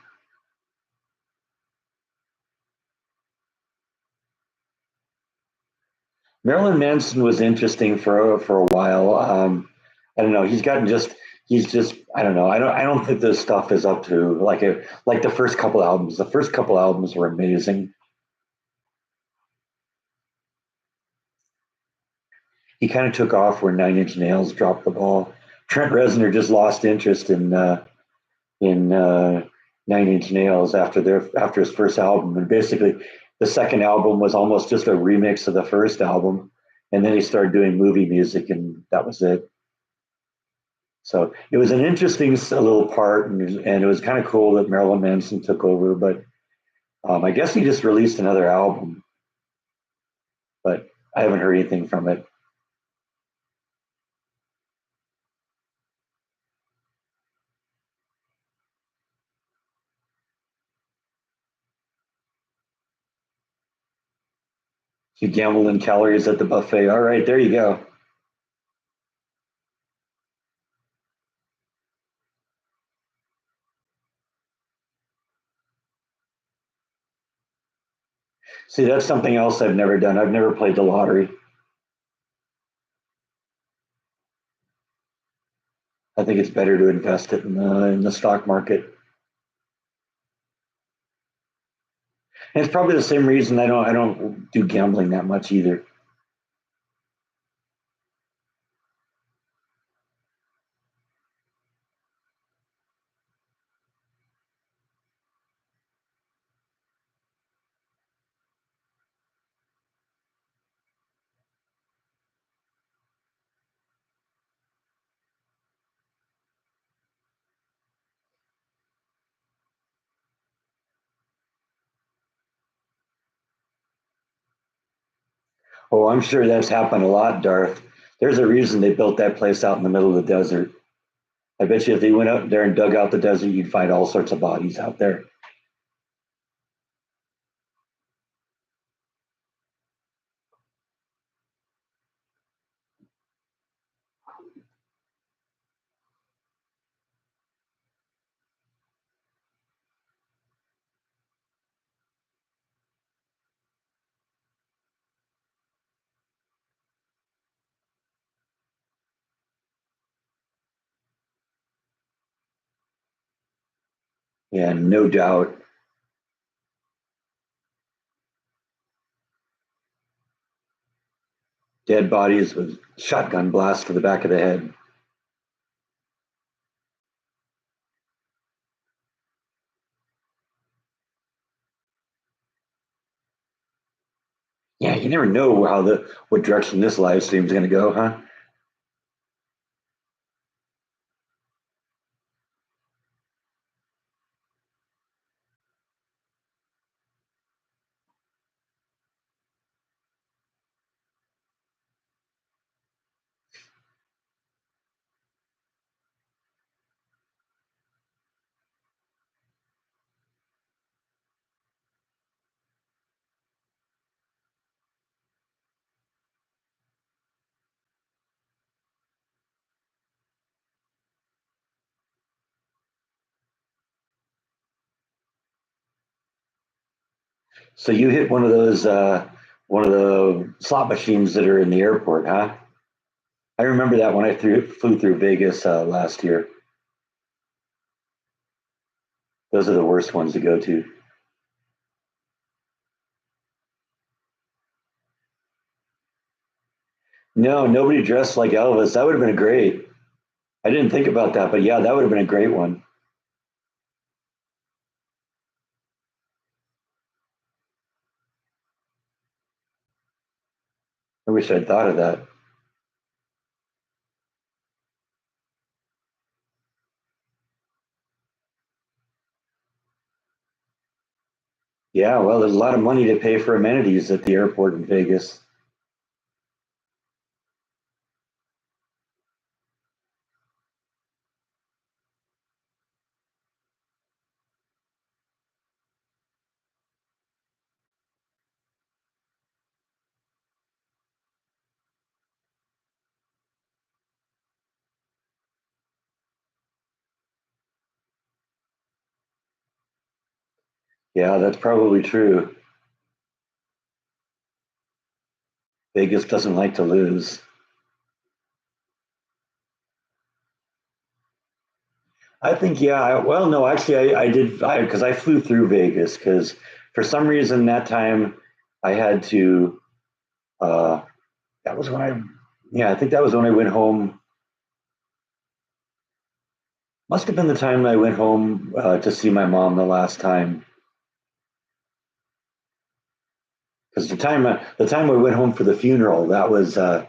Marilyn Manson was interesting for a while. I don't know. He's just I don't know. I don't think this stuff is up to like the first couple albums. The first couple albums were amazing. He kind of took off where Nine Inch Nails dropped the ball. Trent Reznor just lost interest in Nine Inch Nails after his first album, and basically the second album was almost just a remix of the first album, and then he started doing movie music, and that was it. So it was an interesting little part, and it was kind of cool that Marilyn Manson took over. But I guess he just released another album, but I haven't heard anything from it. You gamble in calories at the buffet. All right, there you go. See, that's something else I've never done. I've never played the lottery. I think it's better to invest it in the stock market. And it's probably the same reason I don't do gambling that much either. Oh, I'm sure that's happened a lot, Darth. There's a reason they built that place out in the middle of the desert. I bet you if they went out there and dug out the desert, you'd find all sorts of bodies out there. Yeah, no doubt. Dead bodies with shotgun blasts to the back of the head. Yeah, you never know what direction this live stream is going to go, huh? So you hit one of the slot machines that are in the airport, huh? I remember that when flew through Vegas last year. Those are the worst ones to go to. No, nobody dressed like Elvis. That would have been great. I didn't think about that, but yeah, that would have been a great one. I wish I'd thought of that. Yeah, well, there's a lot of money to pay for amenities at the airport in Vegas. Yeah, that's probably true. Vegas doesn't like to lose. I think, yeah. Well, no, actually, I did because I flew through Vegas because for some reason that time I had to. Uh, that was when I, yeah, I think that was when I went home. Must have been the time I went home to see my mom the last time. Because the time I went home for the funeral, that was a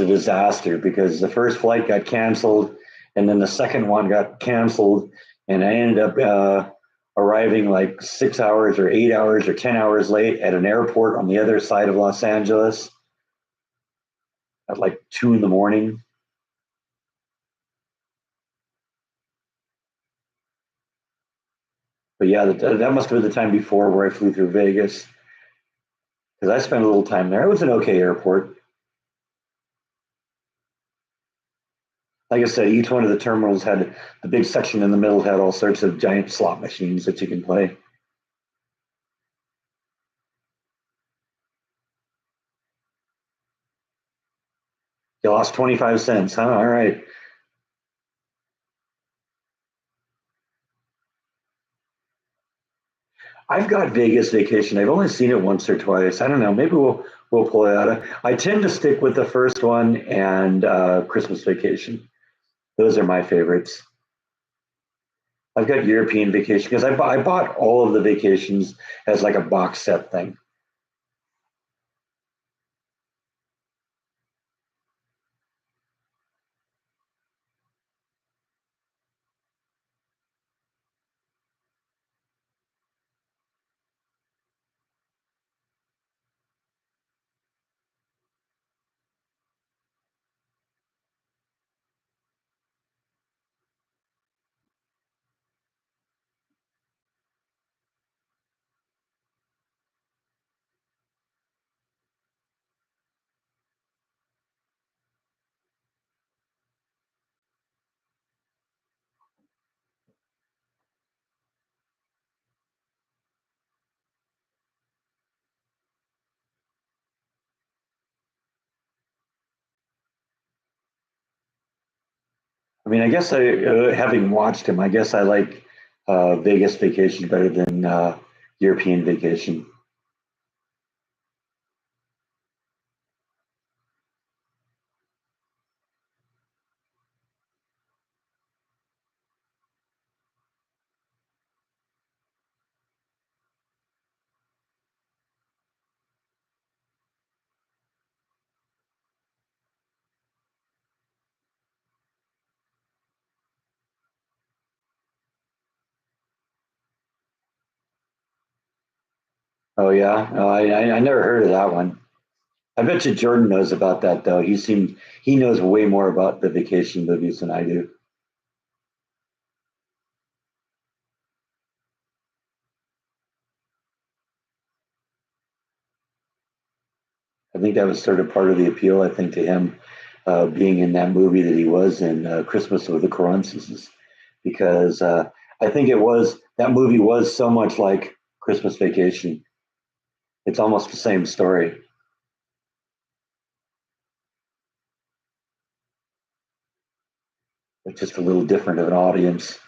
disaster because the first flight got canceled, and then the second one got canceled, and I ended up arriving like 6 hours or 8 hours or 10 hours late at an airport on the other side of Los Angeles at like 2 in the morning. But yeah, that must have been the time before where I flew through Vegas because I spent a little time there. It was an okay airport. Like I said, each one of the terminals had the big section in the middle had all sorts of giant slot machines that you can play. You lost 25 cents, huh? All right. I've got Vegas Vacation. I've only seen it once or twice. I don't know. Maybe we'll pull it out. I tend to stick with the first one and Christmas Vacation. Those are my favorites. I've got European Vacation because I bought all of the vacations as like a box set thing. I mean, I guess having watched him, I guess I like Vegas Vacation better than European Vacation. Oh yeah, no, I never heard of that one. I bet you Jordan knows about that though. He knows way more about the vacation movies than I do. I think that was sort of part of the appeal. I think to him being in that movie that he was in, Christmas with the Coroncises, because I think it was that movie was so much like Christmas Vacation. It's almost the same story, but just a little different of an audience.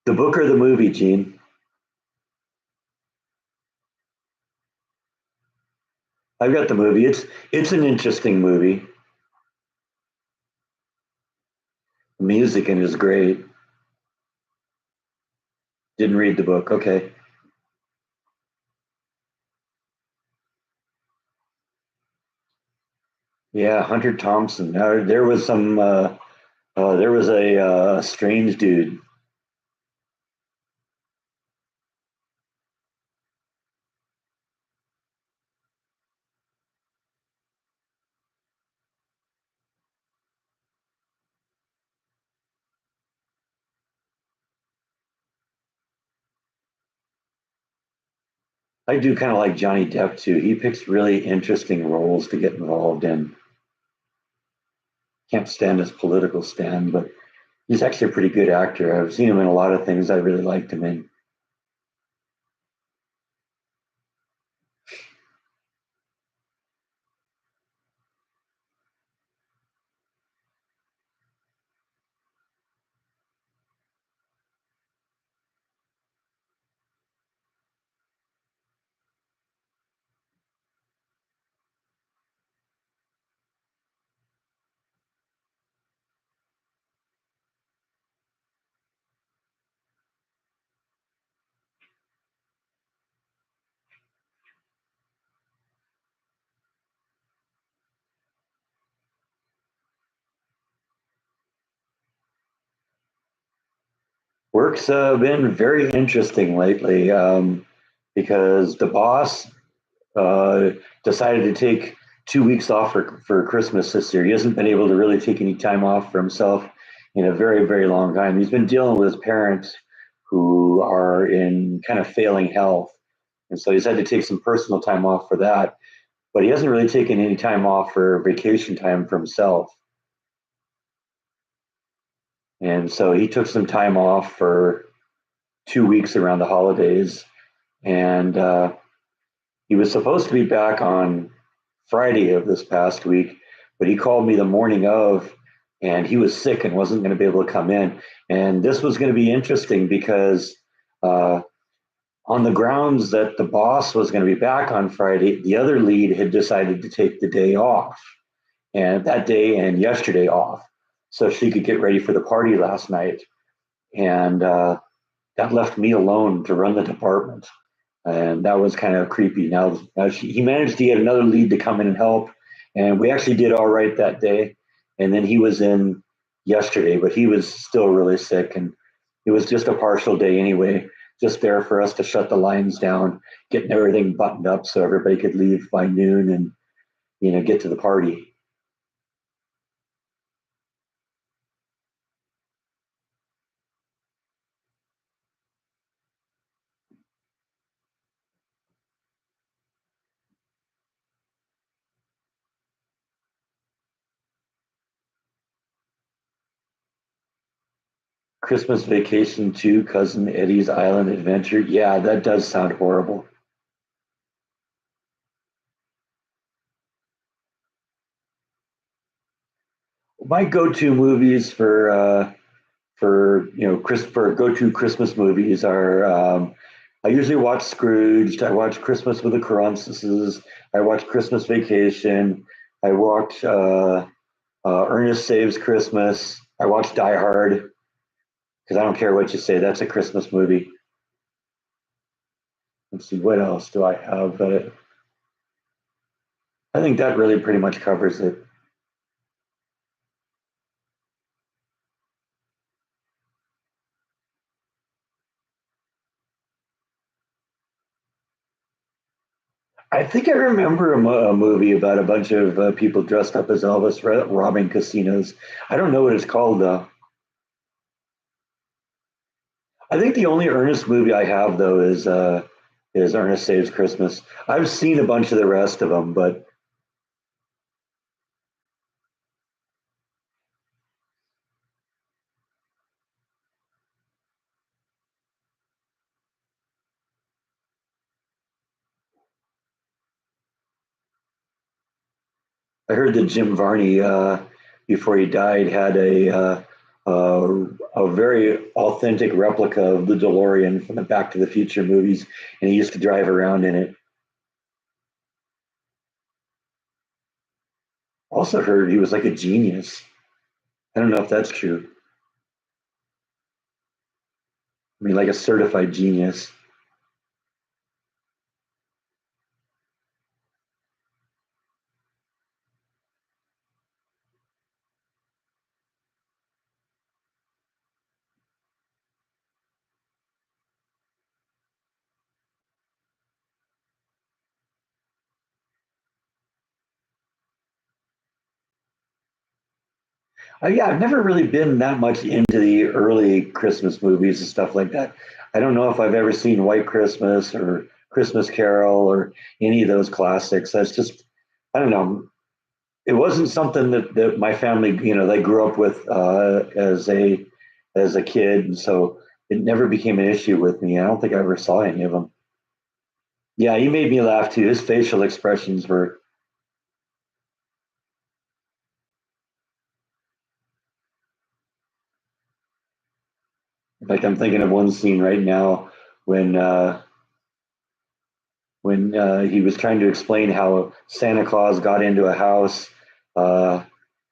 The book or the movie, Gene? I've got the movie. It's an interesting movie. The music in it is great. Didn't read the book. Okay. Yeah, Hunter Thompson. There was some. There was a strange dude. I do kind of like Johnny Depp too. He picks really interesting roles to get involved in. Can't stand his political stand, but he's actually a pretty good actor. I've seen him in a lot of things I really liked him in. Work's been very interesting lately because the boss uh, decided to take 2 weeks off for Christmas this year. He hasn't been able to really take any time off for himself in a very, very long time. He's been dealing with his parents who are in kind of failing health. And so he's had to take some personal time off for that. but he hasn't really taken any time off for vacation time for himself. And so he took some time off for 2 weeks around the holidays. And he was supposed to be back on Friday of this past week, but he called me the morning of, and he was sick and wasn't going to be able to come in. And this was going to be interesting because uh, on the grounds that the boss was going to be back on Friday, the other lead had decided to take the day off, and that day and yesterday off, so she could get ready for the party last night. And that left me alone to run the department. And that was kind of creepy. He managed to get another lead to come in and help, and we actually did all right that day. And then he was in yesterday, but he was still really sick, and it was just a partial day anyway, just there for us to shut the lines down, getting everything buttoned up so everybody could leave by noon and get to the party. Christmas Vacation 2, Cousin Eddie's Island Adventure. Yeah, that does sound horrible. My go-to movies for go-to Christmas movies are I usually watch Scrooged. I watch Christmas with the Crumpses. I watch Christmas Vacation. I watch Ernest Saves Christmas. I watch Die Hard because I don't care what you say. That's a Christmas movie. Let's see, what else do I have? But I think that really pretty much covers it. I think I remember a movie about a bunch of people dressed up as Elvis robbing casinos. I don't know what it's called though. I think the only Ernest movie I have though is Ernest Saves Christmas. I've seen a bunch of the rest of them, but I heard that Jim Varney, before he died, had a very authentic replica of the DeLorean from the Back to the Future movies, and he used to drive around in it. Also heard he was like a genius. I don't know if that's true. I mean, like a certified genius. Yeah, I've never really been that much into the early Christmas movies and stuff like that. I don't know if I've ever seen White Christmas or Christmas Carol or any of those classics. That's just, I don't know. It wasn't something that my family, they grew up with as a kid, and so it never became an issue with me. I don't think I ever saw any of them. Yeah, he made me laugh too. His facial expressions were like I'm thinking of one scene right now when he was trying to explain how Santa Claus got into a house uh,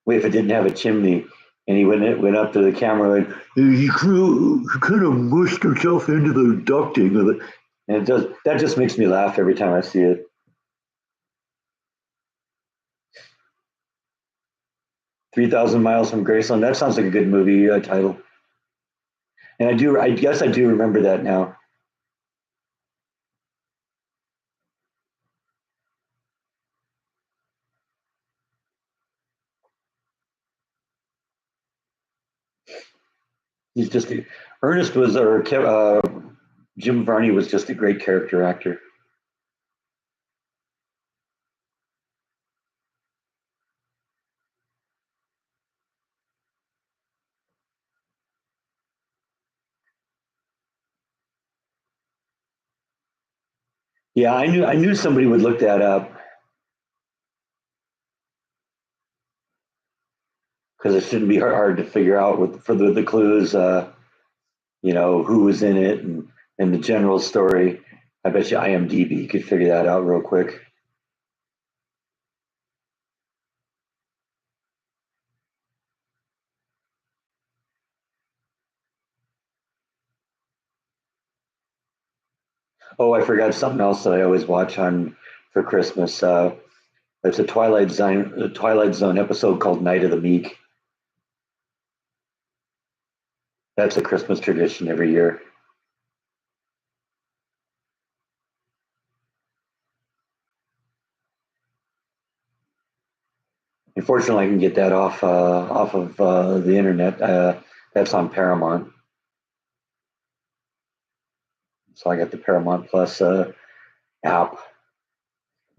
if it didn't have a chimney. And he went up to the camera and he kind of mushed himself into the ducting of it. And that just makes me laugh every time I see it. 3,000 Miles from Graceland. That sounds like a good movie title. And I guess I do remember that now. He's just, Ernest was, or Jim Varney was just a great character actor. Yeah, I knew somebody would look that up because it shouldn't be hard to figure out with for the clues. Who was in it and the general story. I bet you IMDb could figure that out real quick. Oh, I forgot something else that I always watch on for Christmas. It's a Twilight Zone episode called Night of the Meek. That's a Christmas tradition every year. Unfortunately, I can get that off of the internet. That's on Paramount, so I got the Paramount Plus app.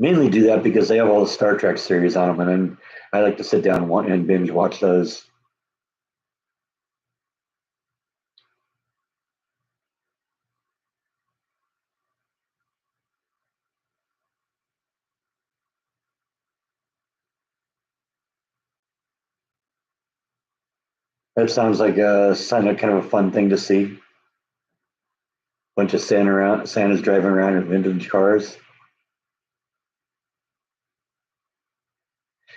Mainly do that because they have all the Star Trek series on them, and then I like to sit down and binge watch those. That sounds like a kind of a fun thing to see. Bunch of Santa's driving around in vintage cars.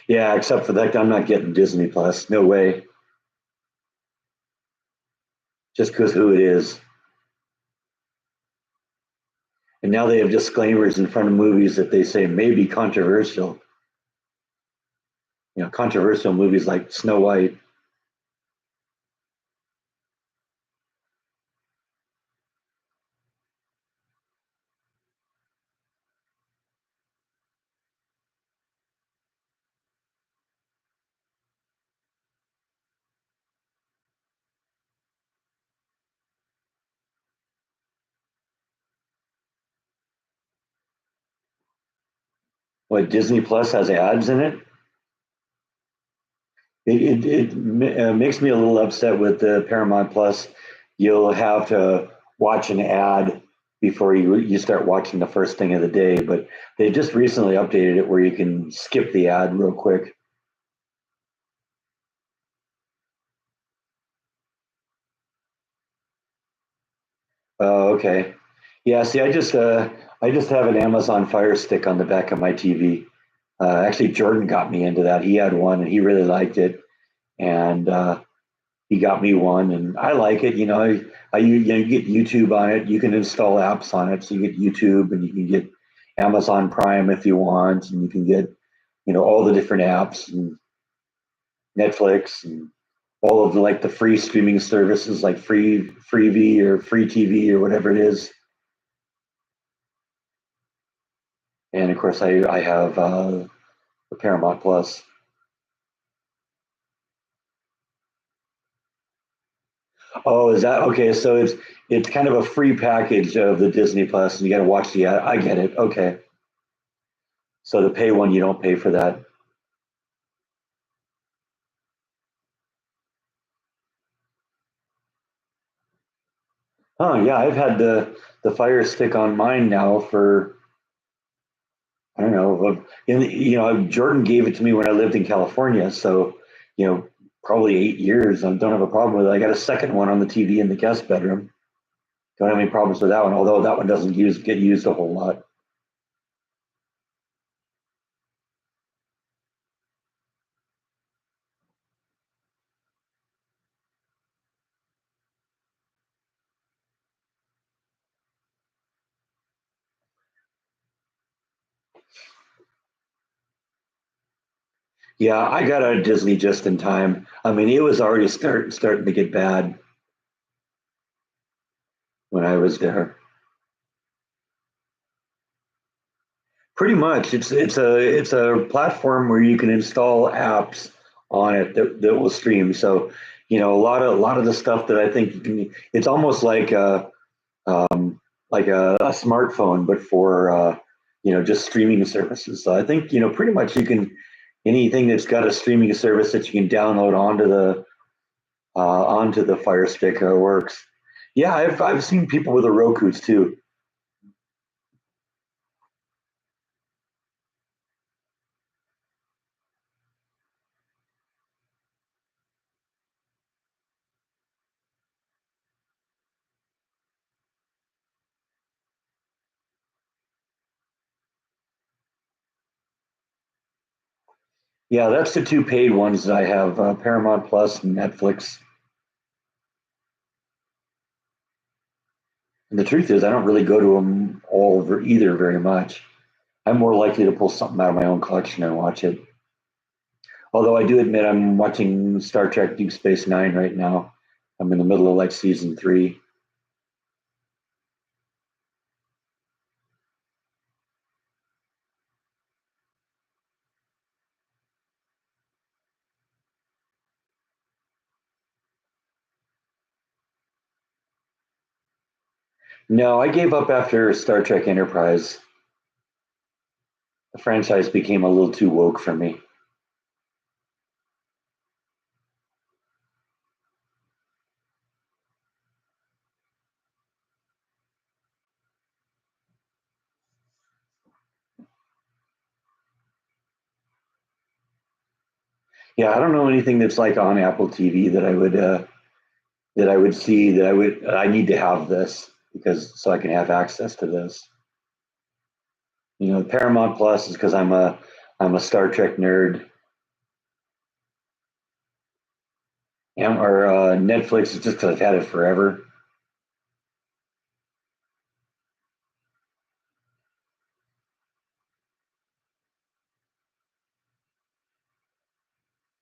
Yeah, except for that, I'm not getting Disney Plus. No way. Just because who it is. And now they have disclaimers in front of movies that they say may be controversial. Controversial movies like Snow White. What Disney Plus has ads in it. It makes me a little upset with the Paramount Plus. You'll have to watch an ad before you start watching the first thing of the day. But they just recently updated it where you can skip the ad real quick. Oh, okay. Yeah. See, I just have an Amazon Fire Stick on the back of my TV. Actually, Jordan got me into that. He had one and he really liked it, and he got me one, and I like it. You get YouTube on it. You can install apps on it, so you get YouTube, and you can get Amazon Prime if you want, and you can get all the different apps and Netflix and all of the free streaming services like Freevee or Free TV or whatever it is. And of course, I have the Paramount Plus. Oh, is that okay? So it's kind of a free package of the Disney Plus, and you got to watch the ad. I get it. Okay. So the pay one, you don't pay for that. Oh yeah, I've had the Fire Stick on mine now for I don't know. Jordan gave it to me when I lived in California, so probably 8 years. I don't have a problem with it. I got a second one on the TV in the guest bedroom. Don't have any problems with that one, although that one doesn't get used a whole lot. Yeah, I got out of Disney just in time. I mean, it was already starting to get bad when I was there. Pretty much, it's a platform where you can install apps on it that will stream. So, a lot of the stuff that I think it's almost like a smartphone, but for just streaming services. So I think pretty much you can anything that's got a streaming service that you can download onto the Fire Stick works. Yeah, I've seen people with the Roku's too. Yeah, that's the two paid ones that I have, Paramount Plus and Netflix. And the truth is, I don't really go to them all either very much. I'm more likely to pull something out of my own collection and watch it. Although I do admit I'm watching Star Trek Deep Space Nine right now. I'm in the middle of like season three. No, I gave up after Star Trek Enterprise. The franchise became a little too woke for me. Yeah, I don't know anything that's like on Apple TV that I would see that I need to have this because so I can have access to this. You know, Paramount Plus is because I'm a Star Trek nerd, and or Netflix is just because I've had it forever.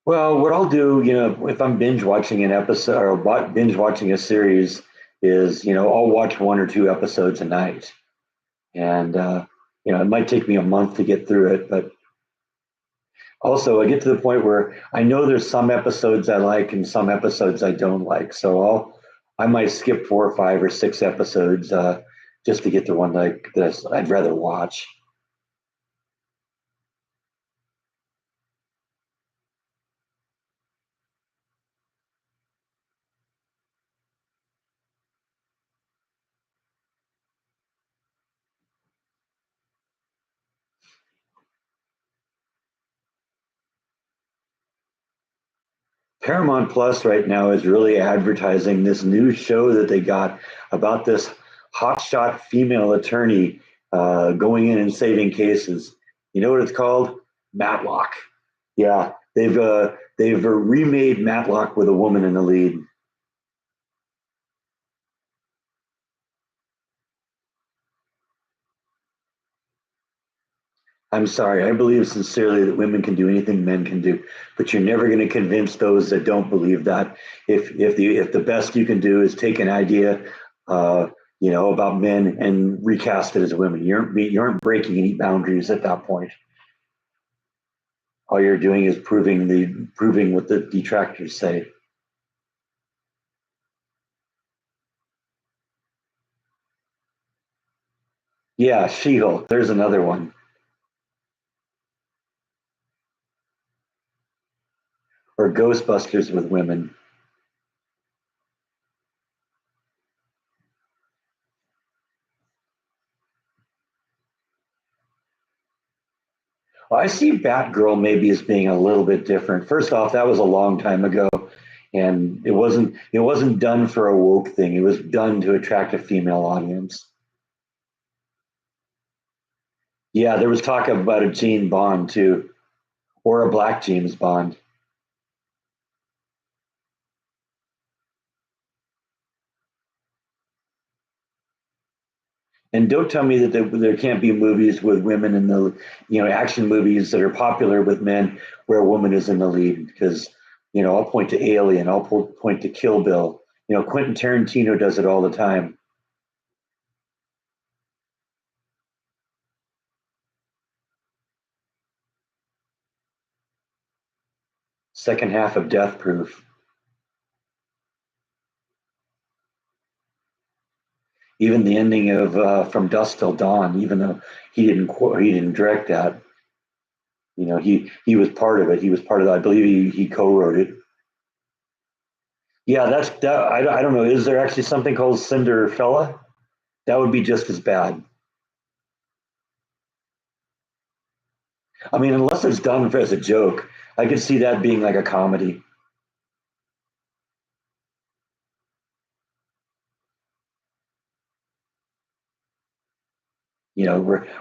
Well, what I'll do, you know, if I'm binge watching an episode or binge watching a series, is I'll watch one or two episodes a night, and it might take me a month to get through it, but also I get to the point where I know there's some episodes I like and some episodes I don't like, so I might skip 4 or 5 or 6 episodes just to get to one that I'd rather watch. Paramount Plus right now is really advertising this new show that they got about this hotshot female attorney going in and saving cases. You know what it's called? Matlock. Yeah, they've remade Matlock with a woman in the lead. I'm sorry, I believe sincerely that women can do anything men can do, but you're never going to convince those that don't believe that. If the best you can do is take an idea, uh, about men and recast it as women, you aren't breaking any boundaries at that point. All you're doing is proving what the detractors say. Yeah, She-Hulk. There's another one, or Ghostbusters with women. Well, I see Batgirl maybe as being a little bit different. First off, that was a long time ago, and it wasn't done for a woke thing. It was done to attract a female audience. Yeah, there was talk about a Jane Bond too, or a black James Bond. And don't tell me that there can't be movies with women in the, action movies that are popular with men where a woman is in the lead. Because, I'll point to Alien, I'll point to Kill Bill. Quentin Tarantino does it all the time. Second half of Death Proof. Even the ending of From Dusk Till Dawn, even though he didn't direct that, he was part of it. He was part of that. I believe he co-wrote it. Yeah, that's that. I don't know. Is there actually something called Cinderfella? That would be just as bad. I mean, unless it's done as a joke, I could see that being like a comedy.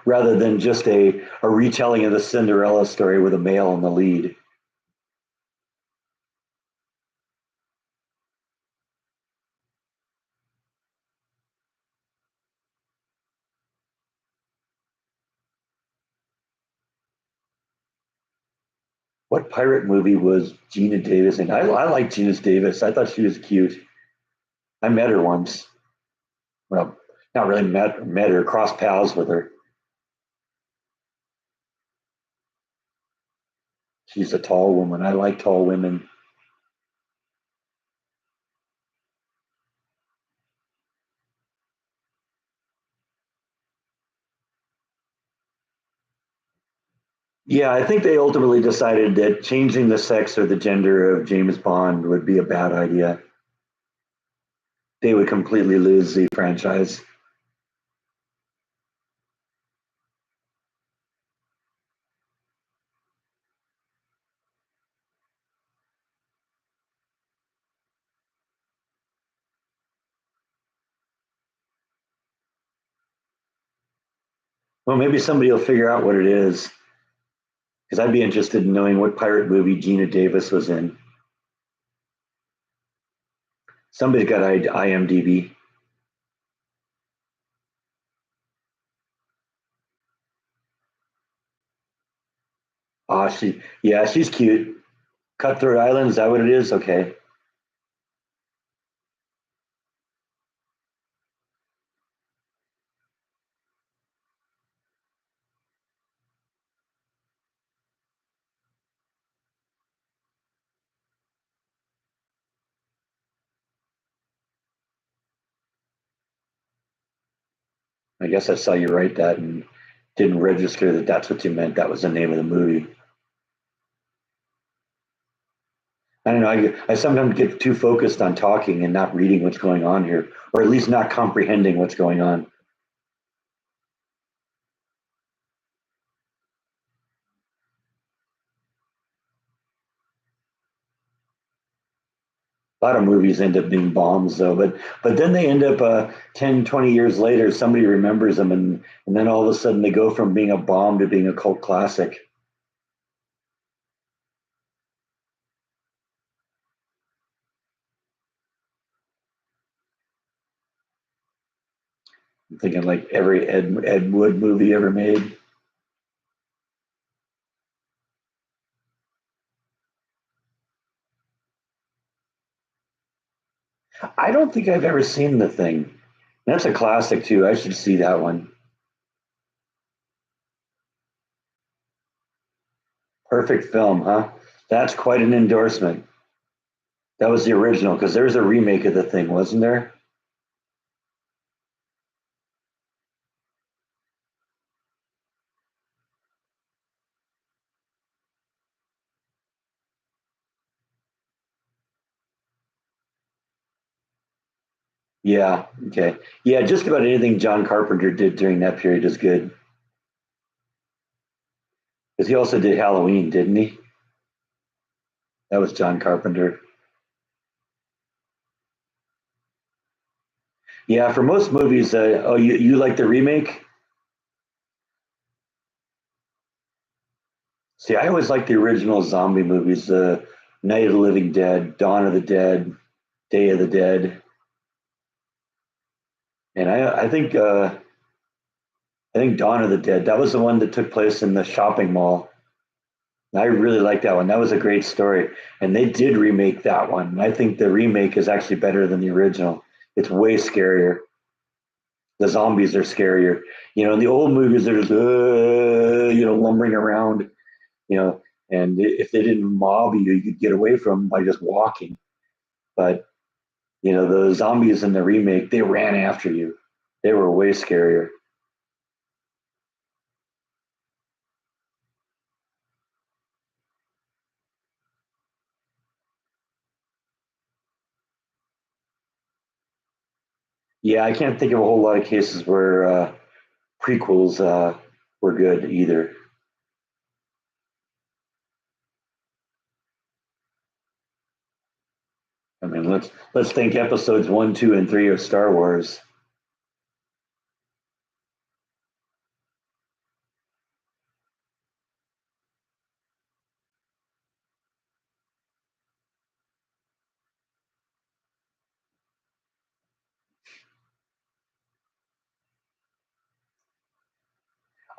rather than just a retelling of the Cinderella story with a male in the lead. What pirate movie was Gina Davis in? I like Gina Davis. I thought she was cute. I met her once. Well, not really met her, crossed paths with her. She's a tall woman. I like tall women. Yeah, I think they ultimately decided that changing the sex or the gender of James Bond would be a bad idea. They would completely lose the franchise. Well, maybe somebody will figure out what it is, because I'd be interested in knowing what pirate movie Gina Davis was in. Somebody's got IMDb. Oh, yeah, she's cute. Cutthroat Island, is that what it is? Okay. I guess I saw you write that and didn't register that that's what you meant. That was the name of the movie. I don't know. I sometimes get too focused on talking and not reading what's going on here, or at least not comprehending what's going on. A lot of movies end up being bombs, though, but then they end up 10, 20 years later, somebody remembers them, and then all of a sudden they go from being a bomb to being a cult classic. I'm thinking like every Ed Wood movie ever made. I don't think I've ever seen The Thing. That's a classic too. I should see that one. Perfect film, huh? That's quite an endorsement. That was the original because there's a remake of The Thing, wasn't there? Yeah. Okay. Yeah. Just about anything John Carpenter did during that period is good because he also did Halloween, didn't he? That was John Carpenter. Yeah. For most movies, oh, you like the remake? See, I always like the original zombie movies: Night of the Living Dead, Dawn of the Dead, Day of the Dead, and I think Dawn of the Dead. That was the one that took place in the shopping mall. I really like that one. That was a great story. And they did remake that one. I think the remake is actually better than the original. It's way scarier. The zombies are scarier. In the old movies, they're just, lumbering around, you know, and if they didn't mob you, you could get away from them by just walking. But, the zombies in the remake, they ran after you. They were way scarier. Yeah, I can't think of a whole lot of cases where prequels were good either. I mean, let's think episodes one, two, and three of Star Wars.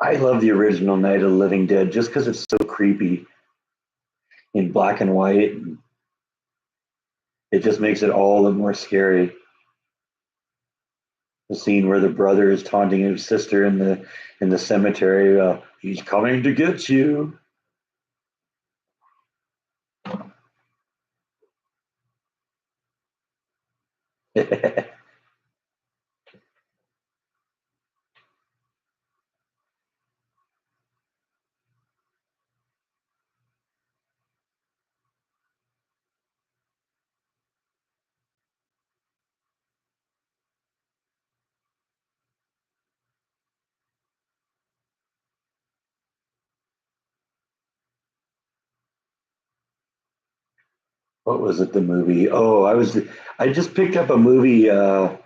I love the original Night of the Living Dead just because it's so creepy in black and white. It just makes it all the more scary. The scene where the brother is taunting his sister in the cemetery. He's coming to get you. What was it? The movie? Oh, I just picked up a movie. I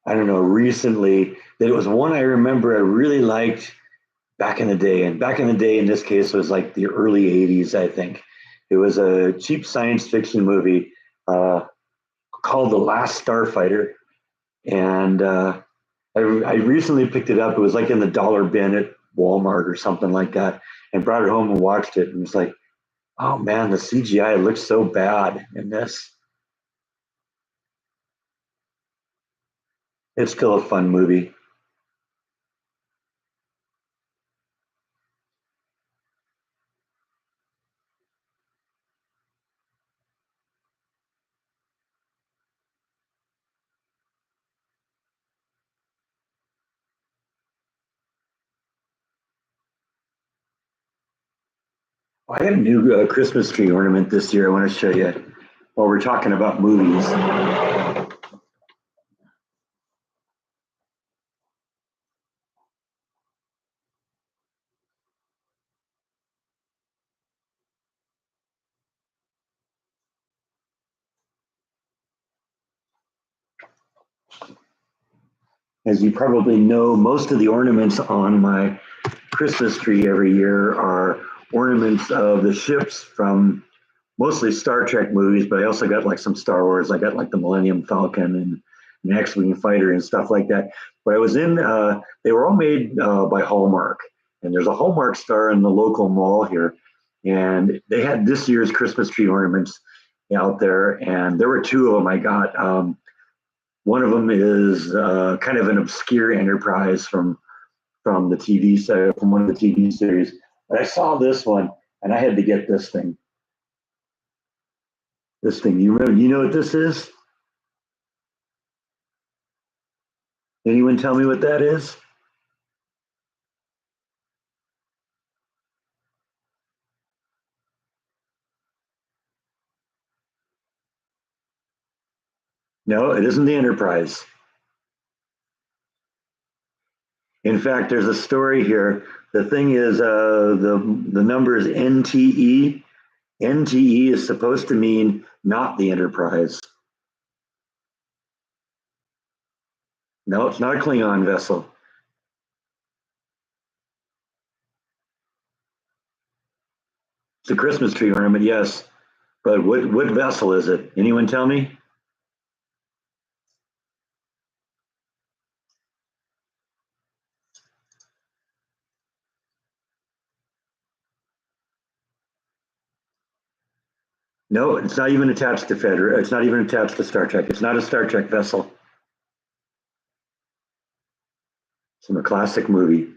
don't know recently that it was one I remember I really liked back in the day. And back in the day, in this case, was like the early '80s. I think it was a cheap science fiction movie uh, called The Last Starfighter, and I recently picked it up. It was like in the dollar bin at Walmart or something like that, and brought it home and watched it. And it's like, oh man, the CGI looks so bad in this. It's still a fun movie. I got a new Christmas tree ornament this year. I want to show you while we're talking about movies. As you probably know, most of the ornaments on my Christmas tree every year are ornaments of the ships from mostly Star Trek movies, but I also got like some Star Wars. I got like the Millennium Falcon and an X-wing fighter and stuff like that. But I was in, they were all made by Hallmark, and there's a Hallmark store in the local mall here, and they had this year's Christmas tree ornaments out there, and there were two of them I got. One of them is kind of an obscure enterprise from the TV set from one of the TV series. But I saw this one, and I had to get this thing. This thing, you remember? You know what this is? Anyone tell me what that is? No, it isn't the Enterprise. In fact, there's a story here. The thing is, the number is NTE. NTE is supposed to mean not the Enterprise. No, it's not a Klingon vessel. It's a Christmas tree ornament, yes. But what vessel is it? Anyone tell me? No, it's not even attached to Fedra. It's not even attached to Star Trek. It's not a Star Trek vessel. It's from a classic movie.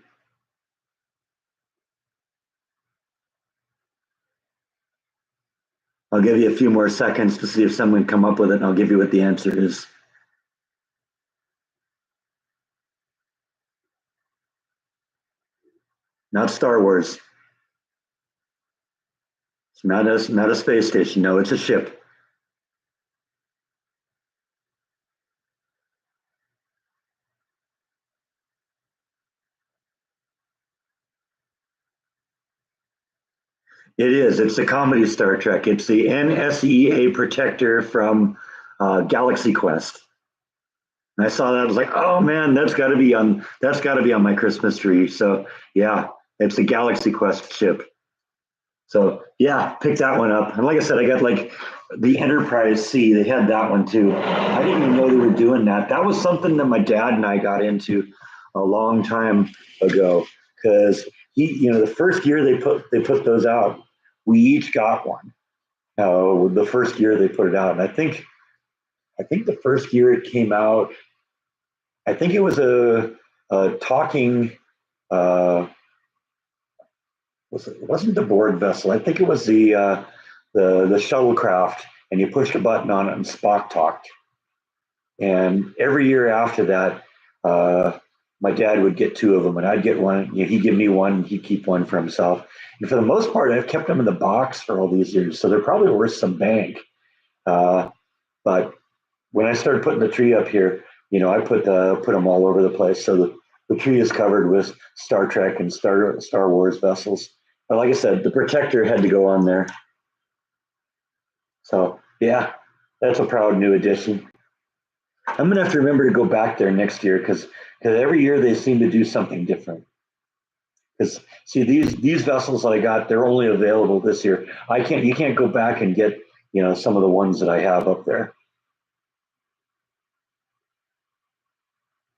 I'll give you a few more seconds to see if someone come up with it, and I'll give you what the answer is. Not Star Wars. It's not a space station. No, it's a ship. It is. It's a comedy Star Trek. It's the NSEA Protector from Galaxy Quest. And I saw that. I was like, oh man, that's got to be on my Christmas tree. So yeah, it's the Galaxy Quest ship. So yeah, pick that one up. And like I said, I got like the Enterprise C. They had that one too. I didn't even know they were doing that. That was something that my dad and I got into a long time ago because the first year they put those out, we each got one. The first year they put it out, and I think the first year it came out, I think it was a talking. Uh, it wasn't the board vessel. I think it was the shuttlecraft, and you pushed a button on it, and Spock talked. And every year after that, my dad would get two of them, and I'd get one. He'd give me one, he'd keep one for himself. And for the most part, I've kept them in the box for all these years, so they're probably worth some bank. Uh, but when I started putting the tree up here, I put them all over the place. So the tree is covered with Star Trek and Star Wars vessels. But like I said, the protector had to go on there. So yeah, that's a proud new addition. I'm gonna have to remember to go back there next year because every year they seem to do something different. Because see these vessels that I got, they're only available this year. You can't go back and get some of the ones that I have up there.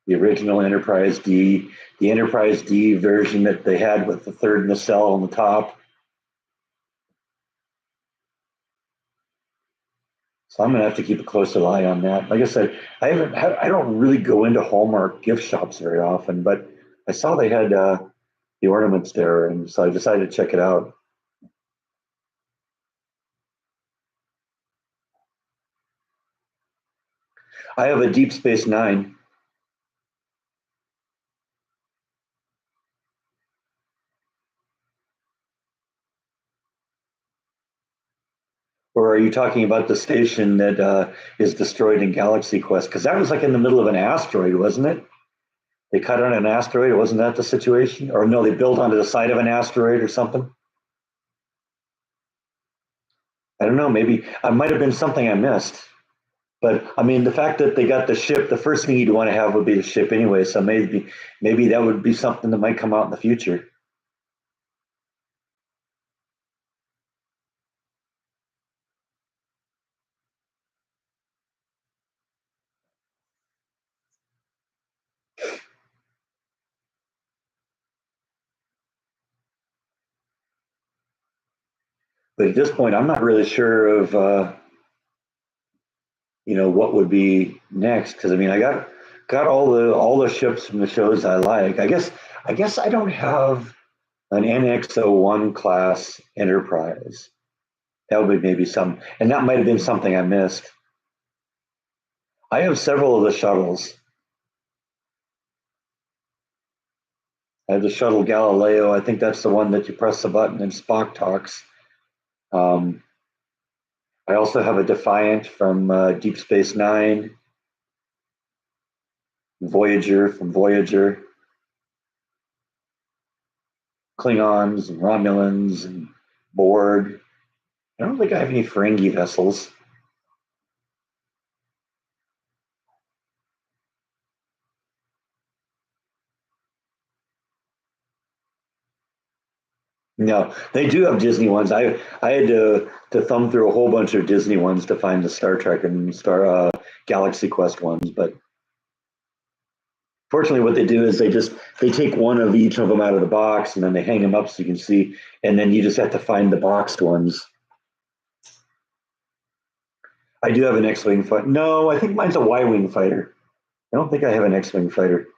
The original Enterprise D, the Enterprise D version that they had with the third nacelle on the top. So I'm gonna have to keep a closer eye on that. Like I said, I don't really go into Hallmark gift shops very often, but I saw they had the ornaments there, and so I decided to check it out. I have a Deep Space Nine. Or are you talking about the station that is destroyed in Galaxy Quest? Because that was like in the middle of an asteroid, wasn't it? They cut on an asteroid. Wasn't that the situation? Or no, they built onto the side of an asteroid or something? I don't know. Maybe I might have been something I missed. But I mean, the fact that they got the ship, the first thing you'd want to have would be the ship anyway. So maybe that would be something that might come out in the future. But at this point, I'm not really sure of what would be next, because I mean, I got all the ships from the shows I like. I guess I don't have an NX-01 class Enterprise. That would be maybe some, and that might have been something I missed. I have several of the shuttles. I have the shuttle Galileo. I think that's the one that you press the button and Spock talks. Um, I also have a Defiant from Deep Space Nine, Voyager from Voyager, Klingons and Romulans and Borg. I don't think I have any Ferengi vessels. No, they do have Disney ones. I had to thumb through a whole bunch of Disney ones to find the Star Trek and Star Galaxy Quest ones. But fortunately, what they do is they take one of each of them out of the box and then they hang them up so you can see, and then you just have to find the boxed ones. I do have an X-wing fighter. No, I think mine's a Y-wing fighter. I don't think I have an X-wing fighter.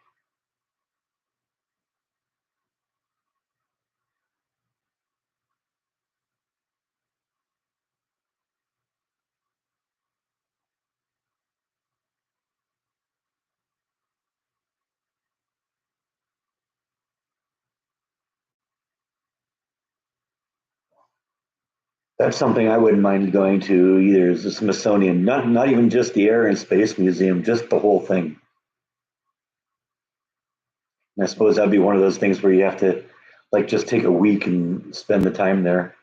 That's something I wouldn't mind going to either. Is the Smithsonian, not even just the Air and Space Museum, just the whole thing. And I suppose that'd be one of those things where you have to like just take a week and spend the time there.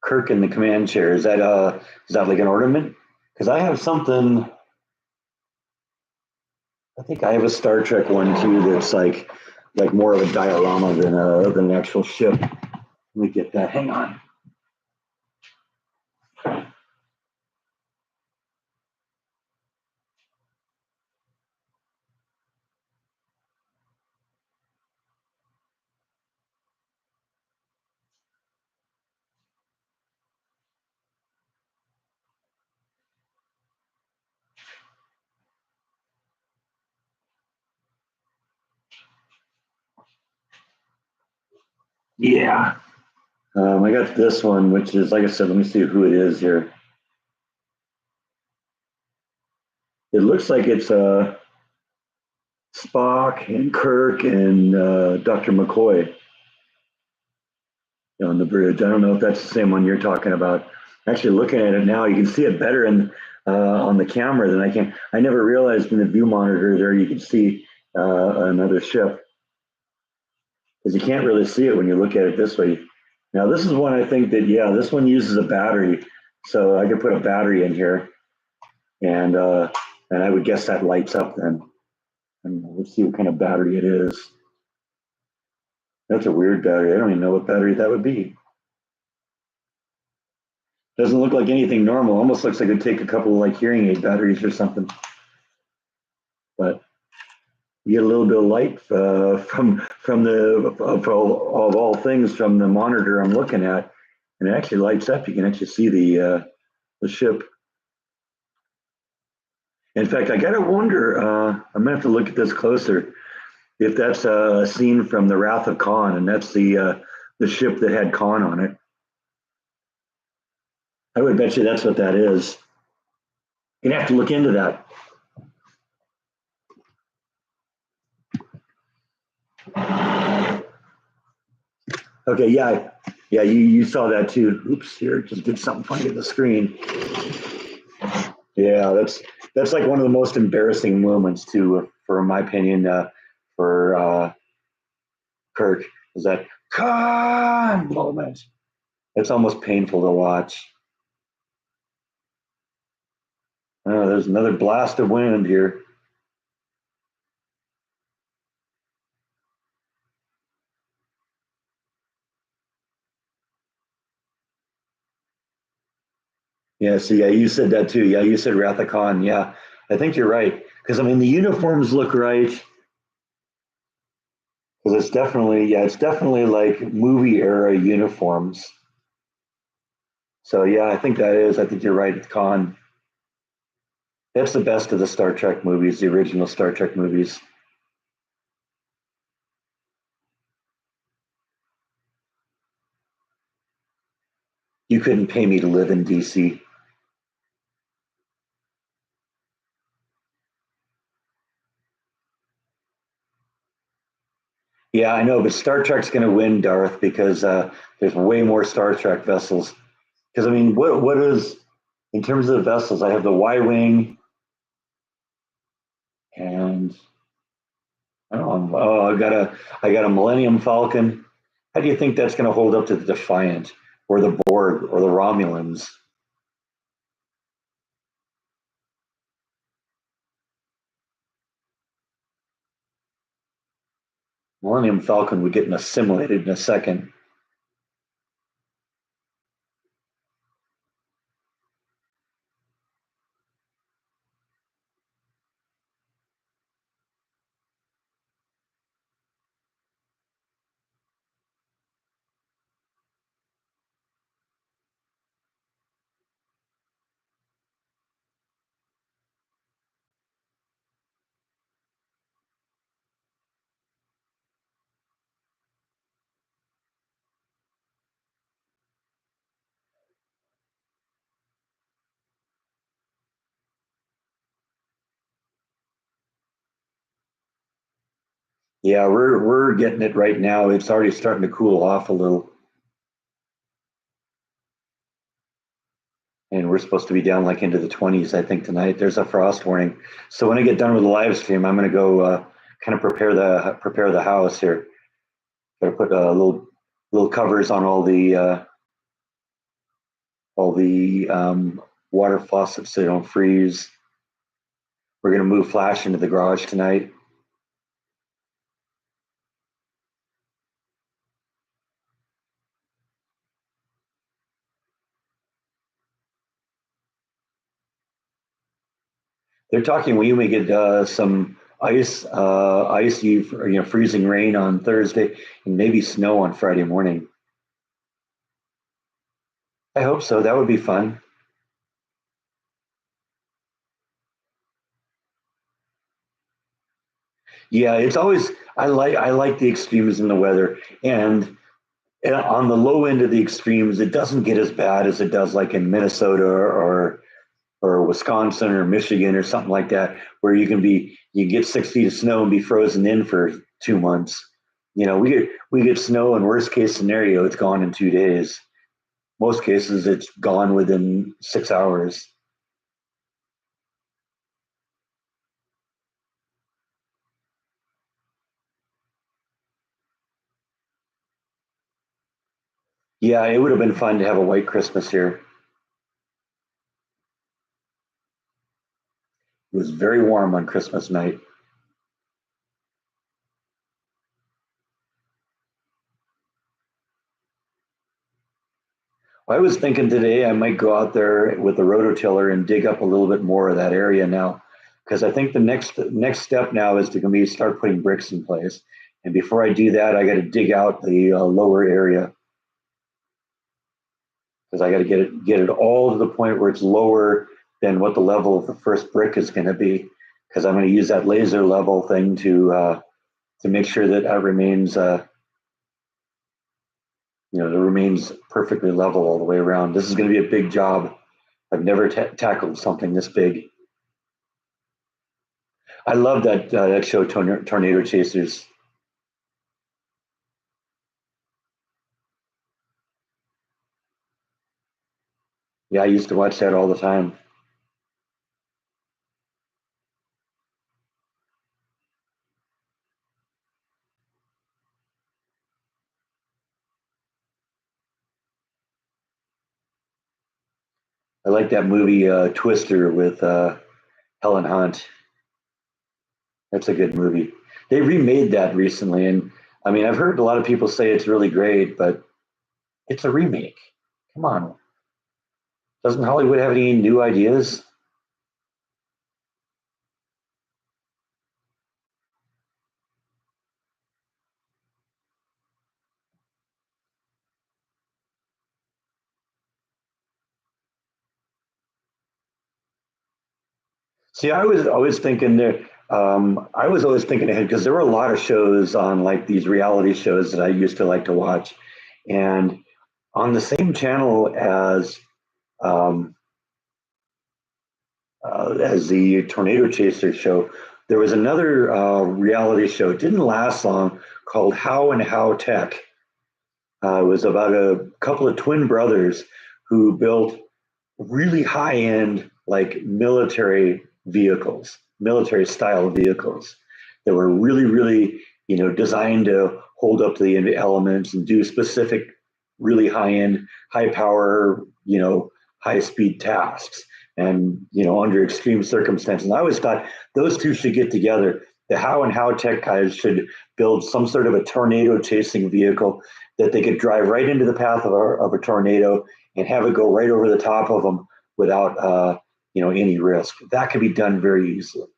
Kirk in the command chair. Is that like an ornament? because I have something. I think I have a Star Trek one too that's like more of a diorama than an actual ship. Let me get that. Hang on. Yeah. I got this one, which is, like I said, let me see who it is here. It looks like it's Spock and Kirk and Dr. McCoy on the bridge. I don't know if that's the same one you're talking about. Actually, looking at it now, you can see it better on the camera than I can. I never realized in the view monitor there you can see another ship because you can't really see it when you look at it this way. Now, this is one I think that, yeah, this one uses a battery. So I could put a battery in here and I would guess that lights up then. And let's see what kind of battery it is. That's a weird battery. I don't even know what battery that would be. Doesn't look like anything normal. Almost looks like it'd take a couple of like hearing aid batteries or something. But you get a little bit of light from the of all things from the monitor I'm looking at, and it actually lights up. You can actually see the ship. In fact, I gotta wonder. I'm gonna have to look at this closer. If that's a scene from the Wrath of Khan, and that's the ship that had Khan on it. I would bet you that's what that is. You're gonna have to look into that. Okay, yeah, yeah, you saw that too. Oops, here, just did something funny to the screen. Yeah, that's like one of the most embarrassing moments too, for my opinion, for Kirk, is that Khan moment. It's almost painful to watch. Oh, there's another blast of wind here. Yeah, so yeah, you said that too. Yeah, you said Wrath of Khan. Yeah, I think you're right. Because I mean, the uniforms look right. Because it's definitely like movie era uniforms. So yeah, I think that is. I think you're right. It's Khan. That's the best of the Star Trek movies, the original Star Trek movies. You couldn't pay me to live in DC. Yeah, I know, but Star Trek's going to win, Darth, because there's way more Star Trek vessels. Because I mean, what is in terms of the vessels? I have the Y wing, and I don't know. Oh, I got a Millennium Falcon. How do you think that's going to hold up to the Defiant or the Borg or the Romulans? Millennium Falcon would get assimilated in a second. Yeah, we're getting it right now. It's already starting to cool off a little, and we're supposed to be down like into the 20s, I think, tonight. There's a frost warning. So when I get done with the live stream, I'm going to go kind of prepare the house here. Got to put little covers on all the water faucets so they don't freeze. We're going to move Flash into the garage tonight. They're talking we may get some icy, freezing rain on Thursday, and maybe snow on Friday morning. I hope so. That would be fun. Yeah, it's always I like the extremes in the weather, and on the low end of the extremes, it doesn't get as bad as it does like in Minnesota or Wisconsin or Michigan or something like that, where you get 6 feet of snow and be frozen in for 2 months. We get snow, and worst case scenario, it's gone in 2 days. Most cases, it's gone within 6 hours. Yeah, it would have been fun to have a white Christmas here. It was very warm on Christmas night. I was thinking today I might go out there with the rototiller and dig up a little bit more of that area now, because I think the next step now is to be start putting bricks in place. And before I do that, I got to dig out the lower area because I got to get it all to the point where it's lower than what the level of the first brick is going to be. Because I'm going to use that laser level thing to make sure that that remains it remains perfectly level all the way around. This is going to be a big job. I've never tackled something this big. I love that show, Tornado Chasers. Yeah, I used to watch that all the time. I like that movie Twister with Helen Hunt. That's a good movie. They remade that recently, and I mean, I've heard a lot of people say it's really great, but it's a remake. Come on, doesn't Hollywood have any new ideas? See, I was always thinking there. I was always thinking ahead because there were a lot of shows on like these reality shows that I used to like to watch, and on the same channel um, as the Tornado Chaser show, there was another reality show. It didn't last long called How and How Tech. It was about a couple of twin brothers who built really high end, like military style vehicles that were really, really, designed to hold up to the elements and do specific, really high end, high power, high speed tasks. And, under extreme circumstances. And I always thought those two should get together. The How and How Tech guys should build some sort of a tornado chasing vehicle that they could drive right into the path of a tornado and have it go right over the top of them without any risk. That could be done very easily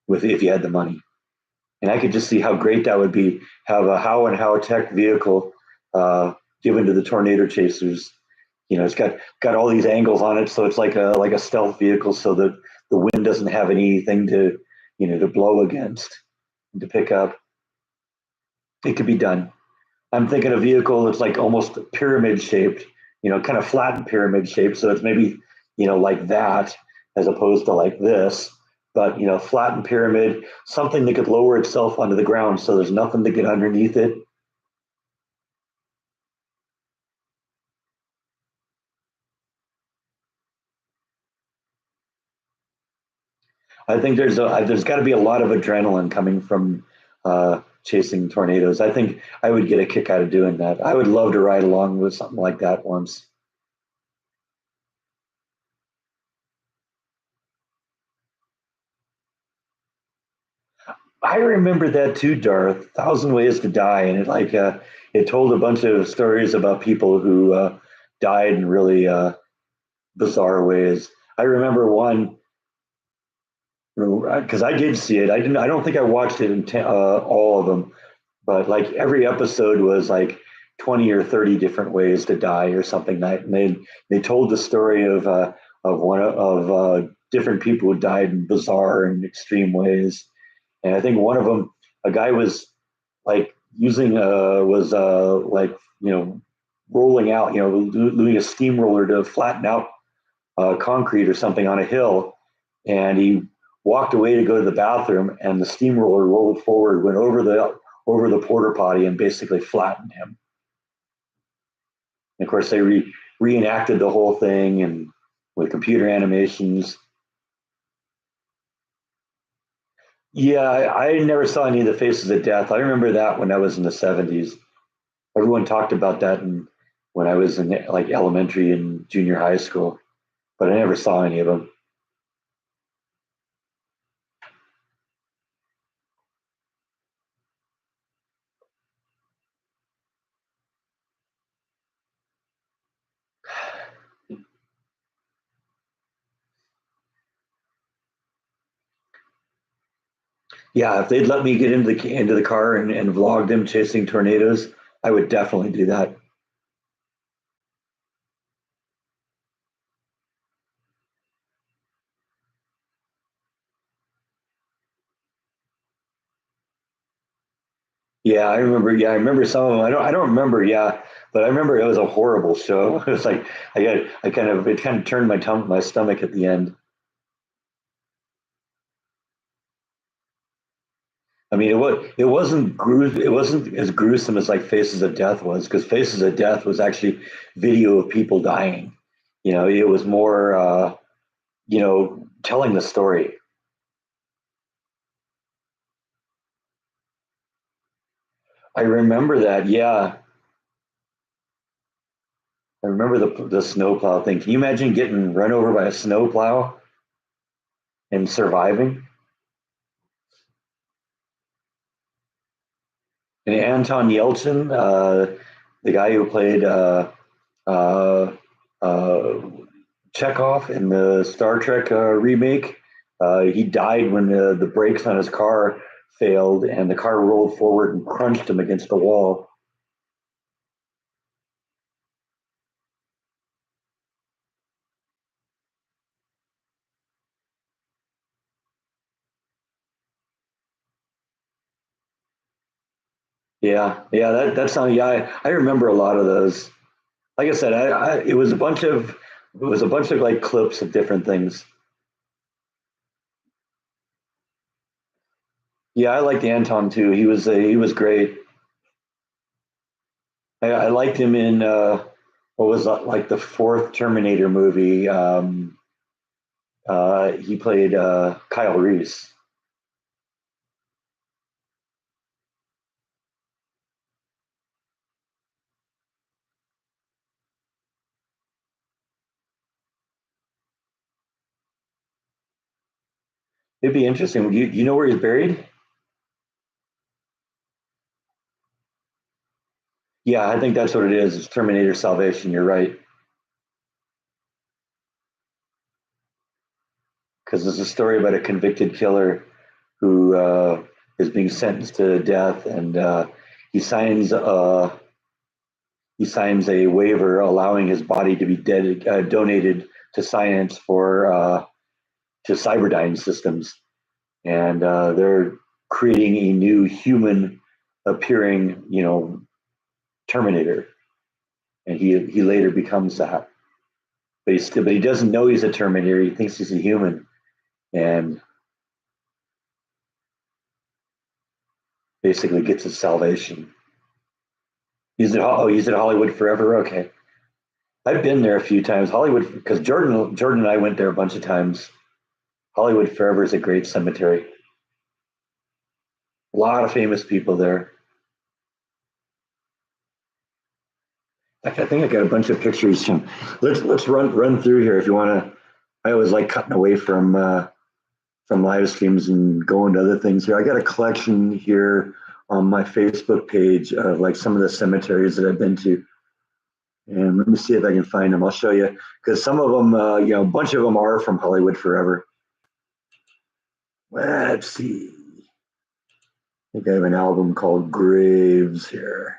with if you had the money. And I could just see how great that would be. Have a How and How Tech vehicle uh, given to the tornado chasers. It's got all these angles on it, so it's like a stealth vehicle, so that the wind doesn't have anything to blow against and to pick up. It could be done. I'm thinking a vehicle that's like almost pyramid shaped, kind of flattened pyramid shaped. So it's maybe, like that as opposed to like this, but, flattened pyramid, something that could lower itself onto the ground so there's nothing to get underneath it. I think there's got to be a lot of adrenaline coming from chasing tornadoes. I think I would get a kick out of doing that. I would love to ride along with something like that once. I remember that too, Darth. Thousand Ways to Die, and it told a bunch of stories about people who died in really bizarre ways. I remember one because I did see it. I didn't. I don't think I watched it in all of them, but like every episode was like 20 or 30 different ways to die or something. And they told the story of one of different people who died in bizarre and extreme ways. And I think one of them, a guy was like using was like rolling out, doing a steamroller to flatten out concrete or something on a hill, and he walked away to go to the bathroom, and the steamroller rolled forward, went over the porter potty, and basically flattened him. And of course, they reenacted the whole thing and with computer animations. Yeah, I never saw any of the Faces of Death. I remember that when I was in the '70s. Everyone talked about that when I was in like elementary and junior high school, but I never saw any of them. Yeah, if they'd let me get into the car and vlog them chasing tornadoes, I would definitely do that. Yeah, I remember. Yeah, I remember some of them. I don't remember. Yeah, but I remember it was a horrible show. It was like it kind of turned my stomach at the end. I mean, it wasn't as gruesome as like Faces of Death was, because Faces of Death was actually video of people dying. It was more telling the story. I remember that. Yeah, I remember the snowplow thing. Can you imagine getting run over by a snowplow and surviving? And Anton Yelchin, the guy who played uh, uh, Chekhov in the Star Trek remake, he died when the brakes on his car failed and the car rolled forward and crunched him against the wall. Yeah, yeah, that sounds. Yeah, I remember a lot of those. Like I said, it was a bunch of like clips of different things. Yeah, I liked Anton too. He was great. I liked him in what was that, like the fourth Terminator movie. He played Kyle Reese. It'd be interesting. You know where he's buried? Yeah, I think that's what it is. It's Terminator Salvation. You're right, because it's a story about a convicted killer who is being sentenced to death, and he signs uh, he signs a waiver allowing his body to be donated to science for to Cyberdyne Systems, and they're creating a new human appearing, Terminator, and he later becomes that. But he doesn't know he's a Terminator. He thinks he's a human, and basically gets his salvation. He's at Hollywood Forever. Okay, I've been there a few times. Hollywood, because Jordan and I went there a bunch of times. Hollywood Forever is a great cemetery. A lot of famous people there. In fact, I think I got a bunch of pictures from. Let's run through here if you want to. I always like cutting away from some live streams and go into other things here. I got a collection here on my Facebook page of like some of the cemeteries that I've been to. And let me see if I can find them. I'll show you because some of them, a bunch of them are from Hollywood Forever. Let's see. I think I have an album called Graves here.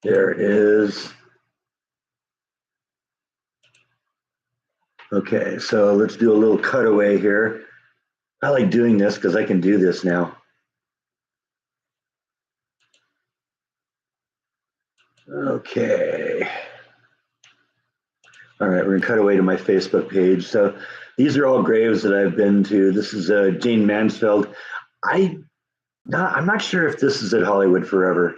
There it is. Okay, so let's do a little cutaway here. I like doing this because I can do this now. Okay. All right, we're gonna cut away to my Facebook page. So these are all graves that I've been to. This is Jayne Mansfield. I'm not sure if this is at Hollywood Forever.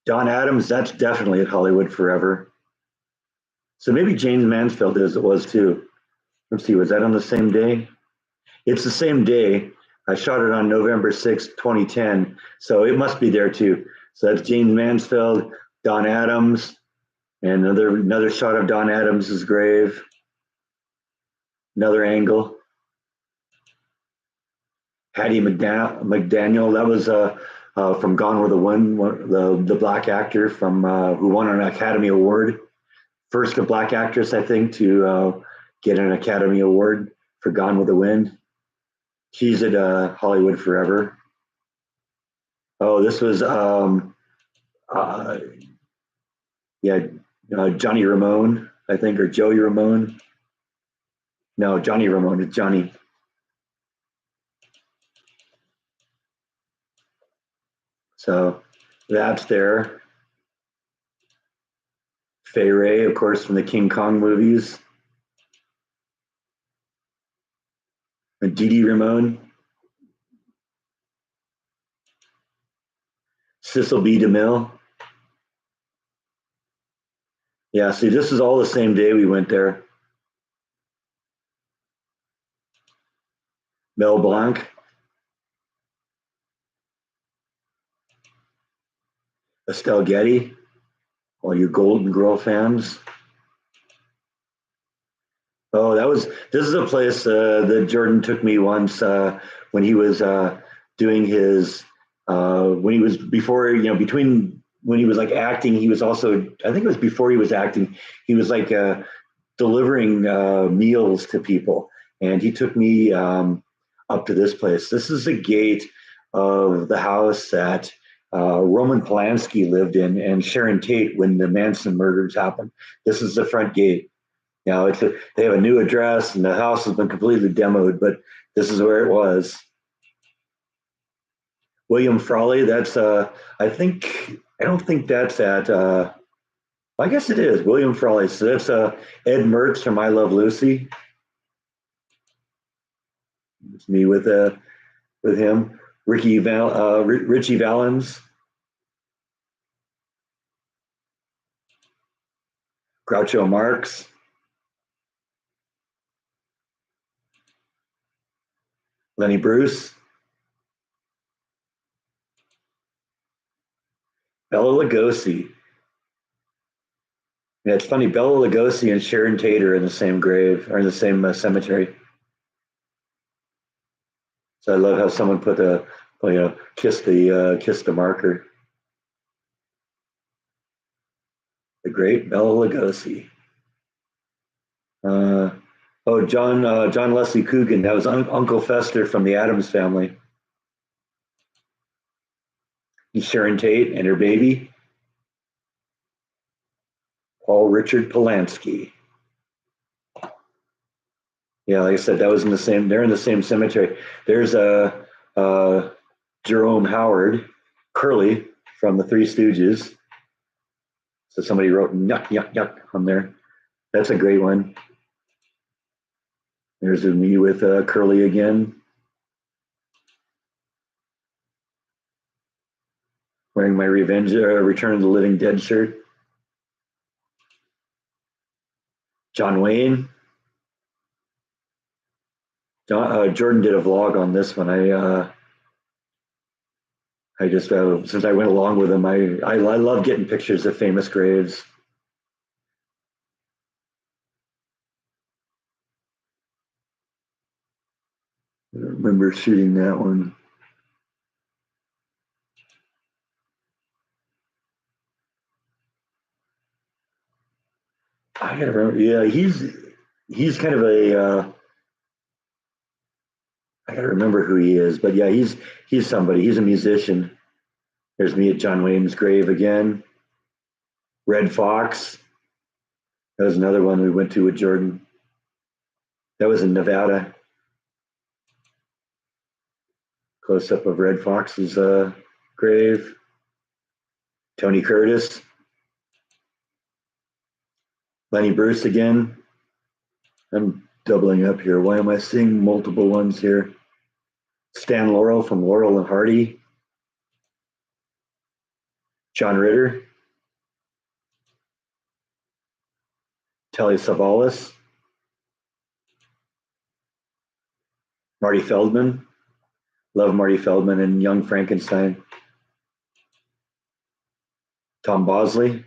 Don Adams, that's definitely at Hollywood Forever. So maybe Jayne Mansfield was too. Let's see, was that on the same day? It's the same day. I shot it on November 6th, 2010. So it must be there too. So that's Jayne Mansfield, Don Adams, and another shot of Don Adams's grave. Another angle. Hattie McDaniel, that was from Gone with the Wind, the black actor from who won an Academy Award. First black actress, I think, to get an Academy Award for Gone with the Wind. She's at Hollywood Forever. Oh, this was Johnny Ramone, I think, or Joey Ramone. No, Johnny Ramone. It's Johnny. So that's there. Fay Wray, of course, from the King Kong movies. And Dee Dee Ramone. Cecil B. DeMille. Yeah, see, this is all the same day we went there. Mel Blanc. Estelle Getty. All you Golden Girl fans. Oh, this is a place that Jordan took me once when he was doing his, when he was before, between when he was like acting, he was also, I think it was before he was acting, he was like delivering meals to people. And he took me up to this place. This is the gate of the house that Roman Polanski lived in and Sharon Tate when the Manson murders happened. This is the front gate. They have a new address and the house has been completely demoed, but this is where it was. William Frawley, that's, I don't think that's at, I guess it is, William Frawley. So that's Ed Mertz from I Love Lucy. It's me with him. Richie Valens. Groucho Marx. Lenny Bruce. Bela Lugosi. Yeah, it's funny. Bela Lugosi and Sharon Tate are in the same grave, or in the same cemetery. So I love how someone put kiss the marker. The great Bela Lugosi. John Leslie Coogan. That was Uncle Fester from the Addams Family. And Sharon Tate and her baby. Paul Richard Polanski. Yeah, like I said, that was in the same. They're in the same cemetery. There's Jerome Howard, Curly from the Three Stooges. So somebody wrote yuck yuck yuck on there. That's a great one. There's me with Curly again, wearing my Return of the Living Dead shirt. John Wayne. Jordan did a vlog on this one. I just since I went along with him, I love getting pictures of famous graves. I remember shooting that one. I gotta remember. Yeah, he's kind of a. I gotta remember who he is, but yeah, he's somebody. He's a musician. There's me at John Wayne's grave again. Red Fox. That was another one we went to with Jordan. That was in Nevada. Close up of Red Fox's grave. Tony Curtis. Lenny Bruce again. I'm doubling up here. Why am I seeing multiple ones here? Stan Laurel from Laurel and Hardy. John Ritter. Telly Savalas. Marty Feldman. Love Marty Feldman and Young Frankenstein. Tom Bosley.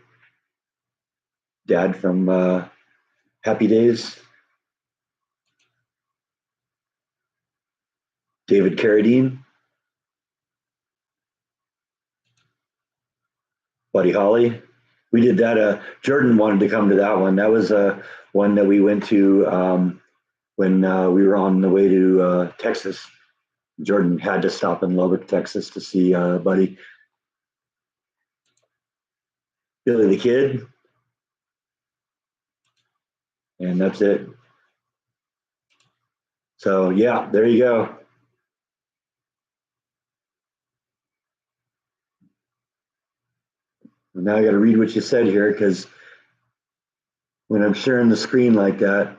Dad from Happy Days. David Carradine. Buddy Holly. We did that. Jordan wanted to come to that one. That was one that we went to when we were on the way to Texas. Jordan had to stop in Lubbock, Texas to see Buddy. Billy the Kid. And that's it. So, yeah, there you go. Now I got to read what you said here because when I'm sharing the screen like that,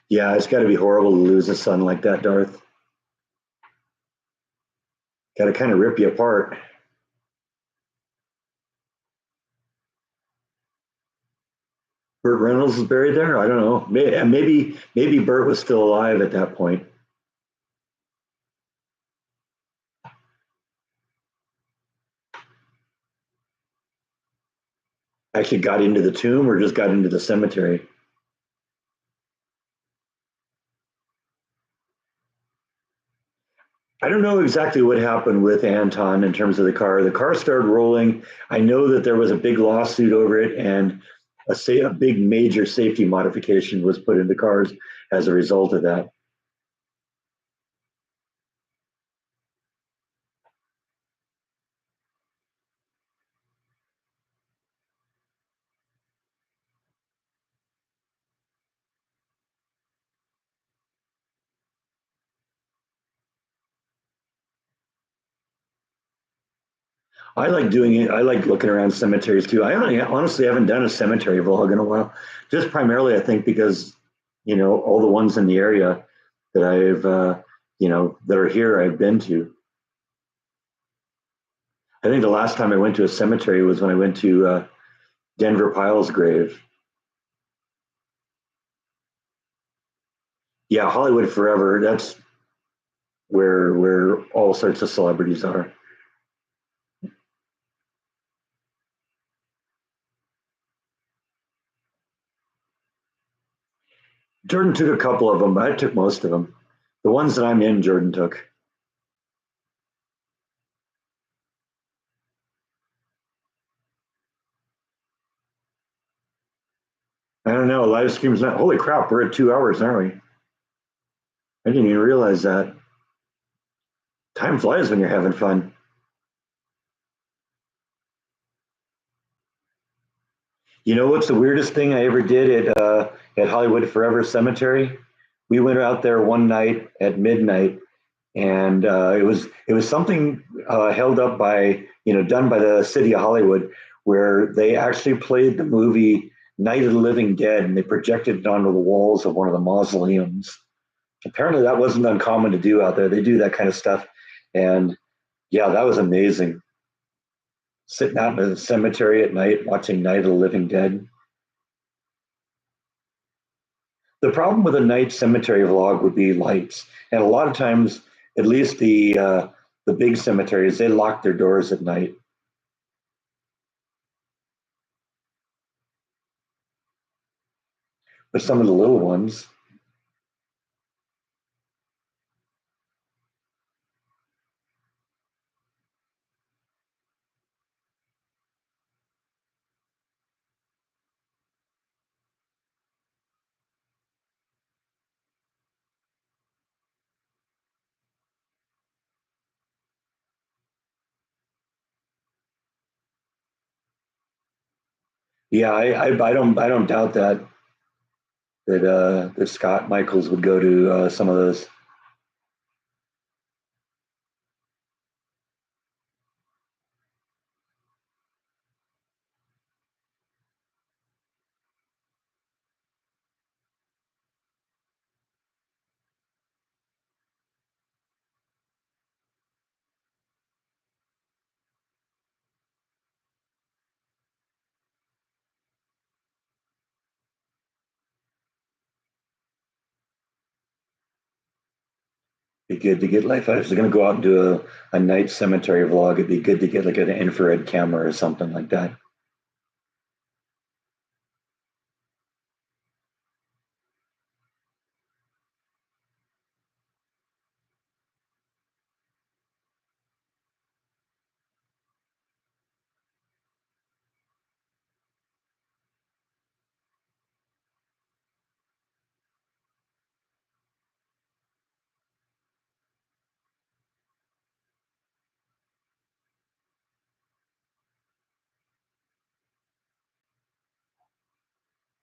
yeah, it's got to be horrible to lose a son like that, Darth. Got to kind of rip you apart. Burt Reynolds is buried there. I don't know. Maybe Burt was still alive at that point. Actually, got into the tomb or just got into the cemetery. I don't know exactly what happened with Anton in terms of the car. The car started rolling. I know that there was a big lawsuit over it, and a big major safety modification was put into cars as a result of that. I like doing it. I like looking around cemeteries too. Honestly haven't done a cemetery vlog in a while. Just primarily, I think because all the ones in the area that I've that are here I've been to. I think the last time I went to a cemetery was when I went to Denver Pyle's grave. Yeah, Hollywood Forever. That's where all sorts of celebrities are. Jordan took a couple of them, but I took most of them. The ones that I'm in, Jordan took. I don't know. Live stream's not. Holy crap! We're at 2 hours, aren't we? I didn't even realize that. Time flies when you're having fun. You know what's the weirdest thing I ever did at Hollywood Forever Cemetery? We went out there one night at midnight, and it was something held up by done by the city of Hollywood, where they actually played the movie Night of the Living Dead, and they projected it onto the walls of one of the mausoleums. Apparently, that wasn't uncommon to do out there. They do that kind of stuff, and yeah, that was amazing. sitting out in the cemetery at night watching Night of the Living Dead. The problem with a night cemetery vlog would be lights, and a lot of times, at least the big cemeteries, they lock their doors at night. But some of the little ones, yeah, I don't doubt that Scott Michaels would go to some of those. Be good to get like if I was going to go out and do a night cemetery vlog, it'd be good to get like an infrared camera or something like that.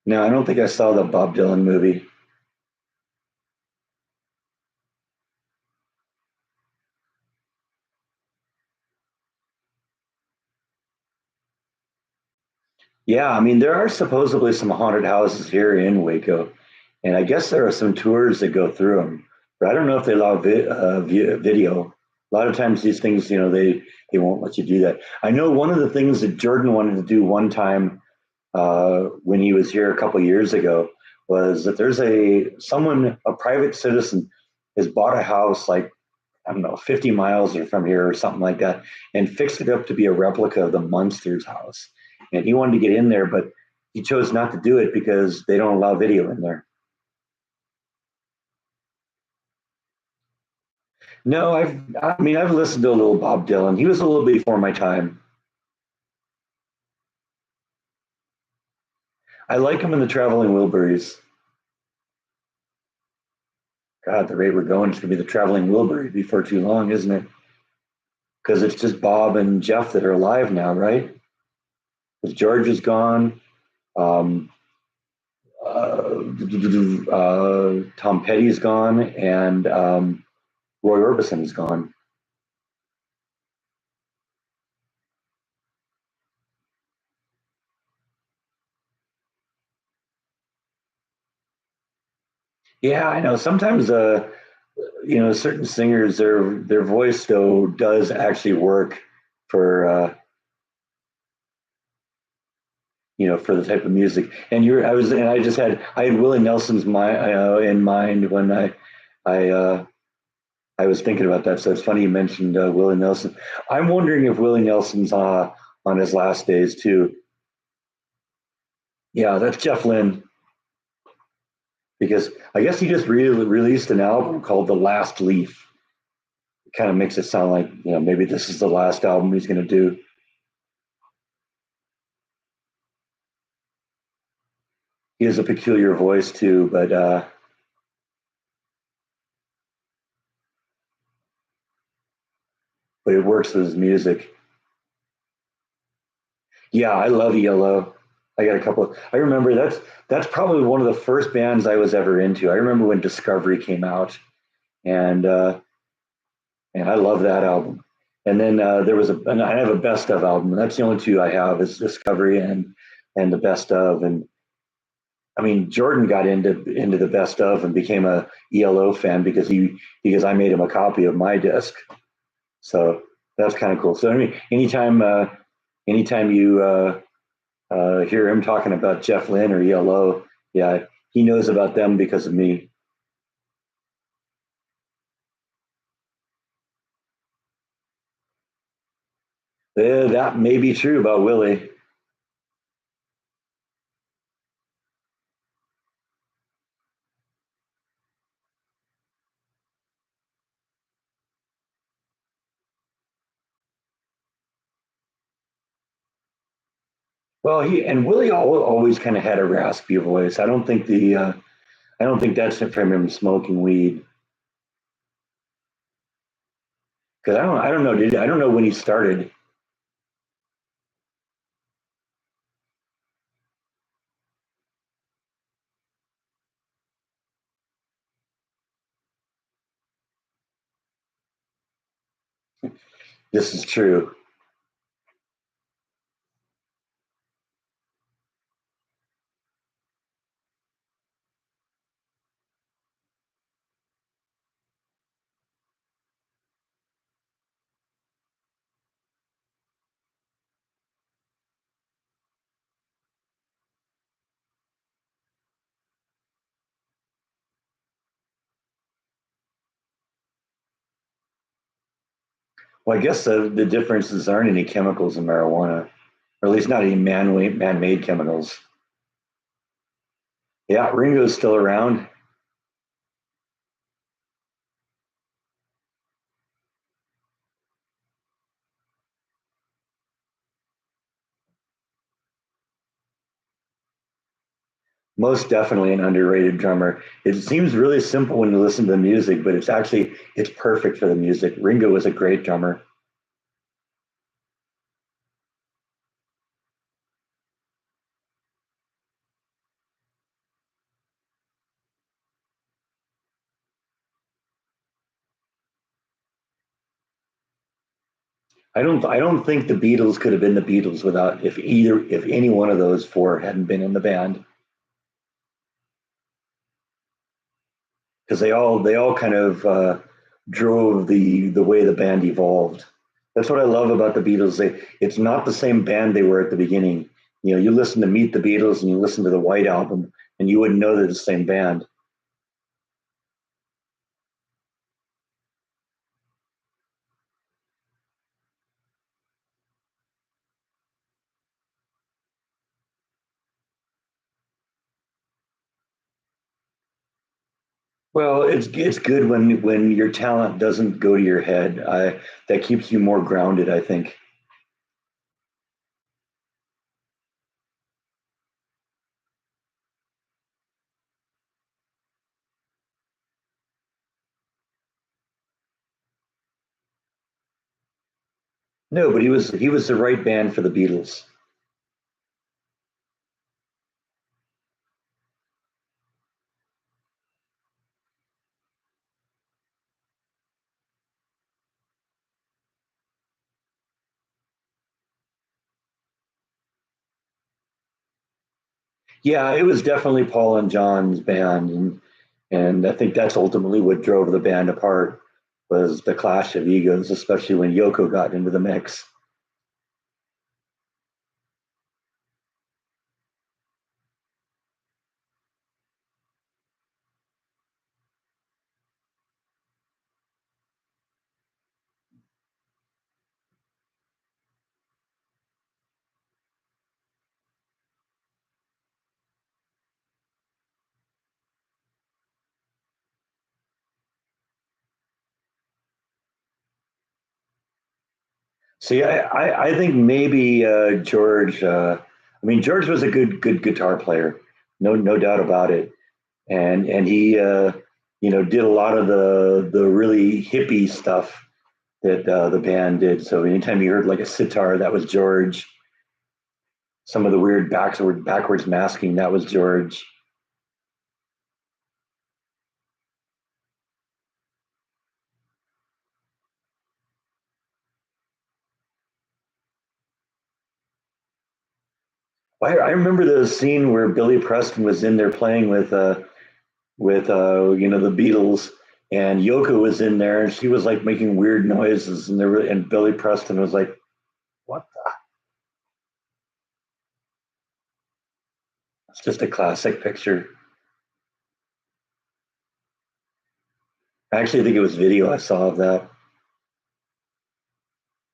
No, I don't think I saw the Bob Dylan movie. Yeah, I mean there are supposedly some haunted houses here in Waco, and I guess there are some tours that go through them. But I don't know if they allow video. A lot of times these things, they won't let you do that. I know one of the things that Jordan wanted to do one time when he was here a couple of years ago was that there's a private citizen has bought a house like I don't know 50 miles or from here or something like that and fixed it up to be a replica of the Munsters house. And he wanted to get in there, but he chose not to do it because they don't allow video in there. No, I mean I've listened to a little Bob Dylan. He was a little before my time. I like him in the Traveling Wilburys. God, the rate we're going is going to be the Traveling Wilbury before too long, isn't it? Because it's just Bob and Jeff that are alive now, right? Because George is gone. Um, Tom Petty's gone, and Roy Orbison's gone. Yeah, I know. Sometimes, certain singers, their voice though does actually work for for the type of music. And I had Willie Nelson's in mind when I I was thinking about that. So it's funny you mentioned Willie Nelson. I'm wondering if Willie Nelson's on his last days too. Yeah, that's Jeff Lynne because I guess he just released an album called The Last Leaf. It kind of makes it sound like maybe this is the last album he's going to do. He has a peculiar voice too, but it works with his music. Yeah, I love ELO. I got a couple I remember that's probably one of the first bands I was ever into. I remember when Discovery came out, and and I love that album. And then and I have a best of album. And that's the only two I have is Discovery and the best of. And I mean, Jordan got into the best of and became a ELO fan because I made him a copy of my disc. So that's kind of cool. So anytime anytime you hear him talking about Jeff Lynne or ELO, yeah, he knows about them because of me. That may be true about Willie. Well, he and Willie always kind of had a raspy voice. I don't think that's from him smoking weed because I don't know I don't know when he started. This is true. Well, I guess the differences aren't any chemicals in marijuana, or at least not any man-made chemicals. Yeah, Ringo's still around. Most definitely an underrated drummer. It seems really simple when you listen to the music, but it's perfect for the music. Ringo was a great drummer. I don't think the Beatles could have been the Beatles without if any one of those four hadn't been in the band because they all kind of drove the way the band evolved. That's what I love about the Beatles. It's not the same band they were at the beginning. You know, you listen to Meet the Beatles and you listen to the White Album, and you wouldn't know they're the same band. Well, it's good when your talent doesn't go to your head. That keeps you more grounded, I think. No, but he was the right band for the Beatles. Yeah, it was definitely Paul and John's band, and I think that's ultimately what drove the band apart was the clash of egos, especially when Yoko got into the mix. See, I think maybe George. I mean, George was a good guitar player, no doubt about it, and he you know did a lot of the really hippie stuff that the band did. So anytime you heard like a sitar, that was George. Some of the weird backwards masking, that was George. I remember the scene where Billy Preston was in there playing with you know the Beatles, and Yoko was in there, and she was like making weird noises, and Billy Preston was like, "What?" It's just a classic picture. I actually think it was video I saw of that.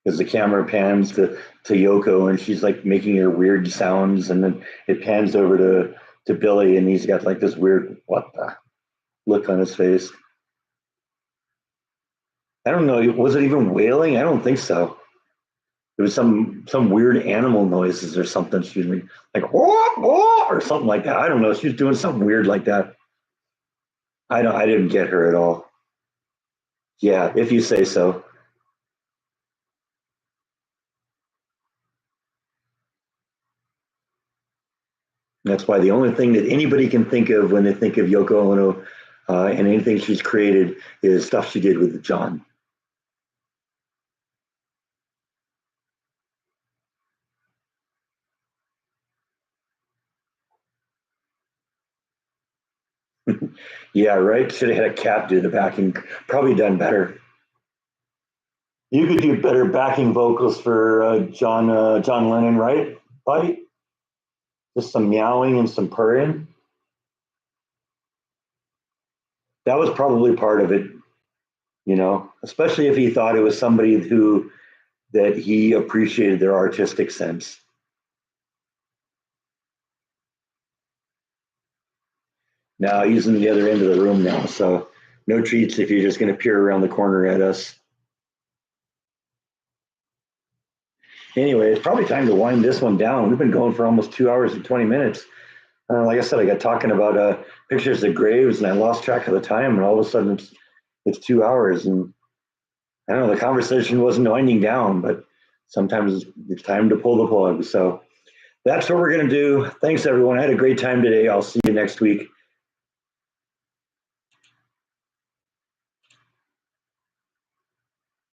Because the camera pans to Yoko and she's like making her weird sounds, and then it pans over to Billy and he's got like this weird what the look on his face. I don't know. Was it even wailing? I don't think so. It was some weird animal noises or something. She was like whoa, whoa, or something like that. I don't know. She was doing something weird like that. I didn't get her at all. Yeah, if you say so. That's why the only thing that anybody can think of when they think of Yoko Ono and anything she's created is stuff she did with John. Yeah, right. Should have had a cat do the backing. Probably done better. You could do better backing vocals for John Lennon, right? Buddy? Just some meowing and some purring. That was probably part of it, especially if he thought it was somebody who that he appreciated their artistic sense. Now he's in the other end of the room now, so no treats if you're just going to peer around the corner at us. Anyway, it's probably time to wind this one down. We've been going for almost 2 hours and 20 minutes. Like I said, I got talking about pictures of graves and I lost track of the time, and all of a sudden it's 2 hours. And I don't know, the conversation wasn't winding down, but sometimes it's time to pull the plug. So that's what we're going to do. Thanks, everyone. I had a great time today. I'll see you next week.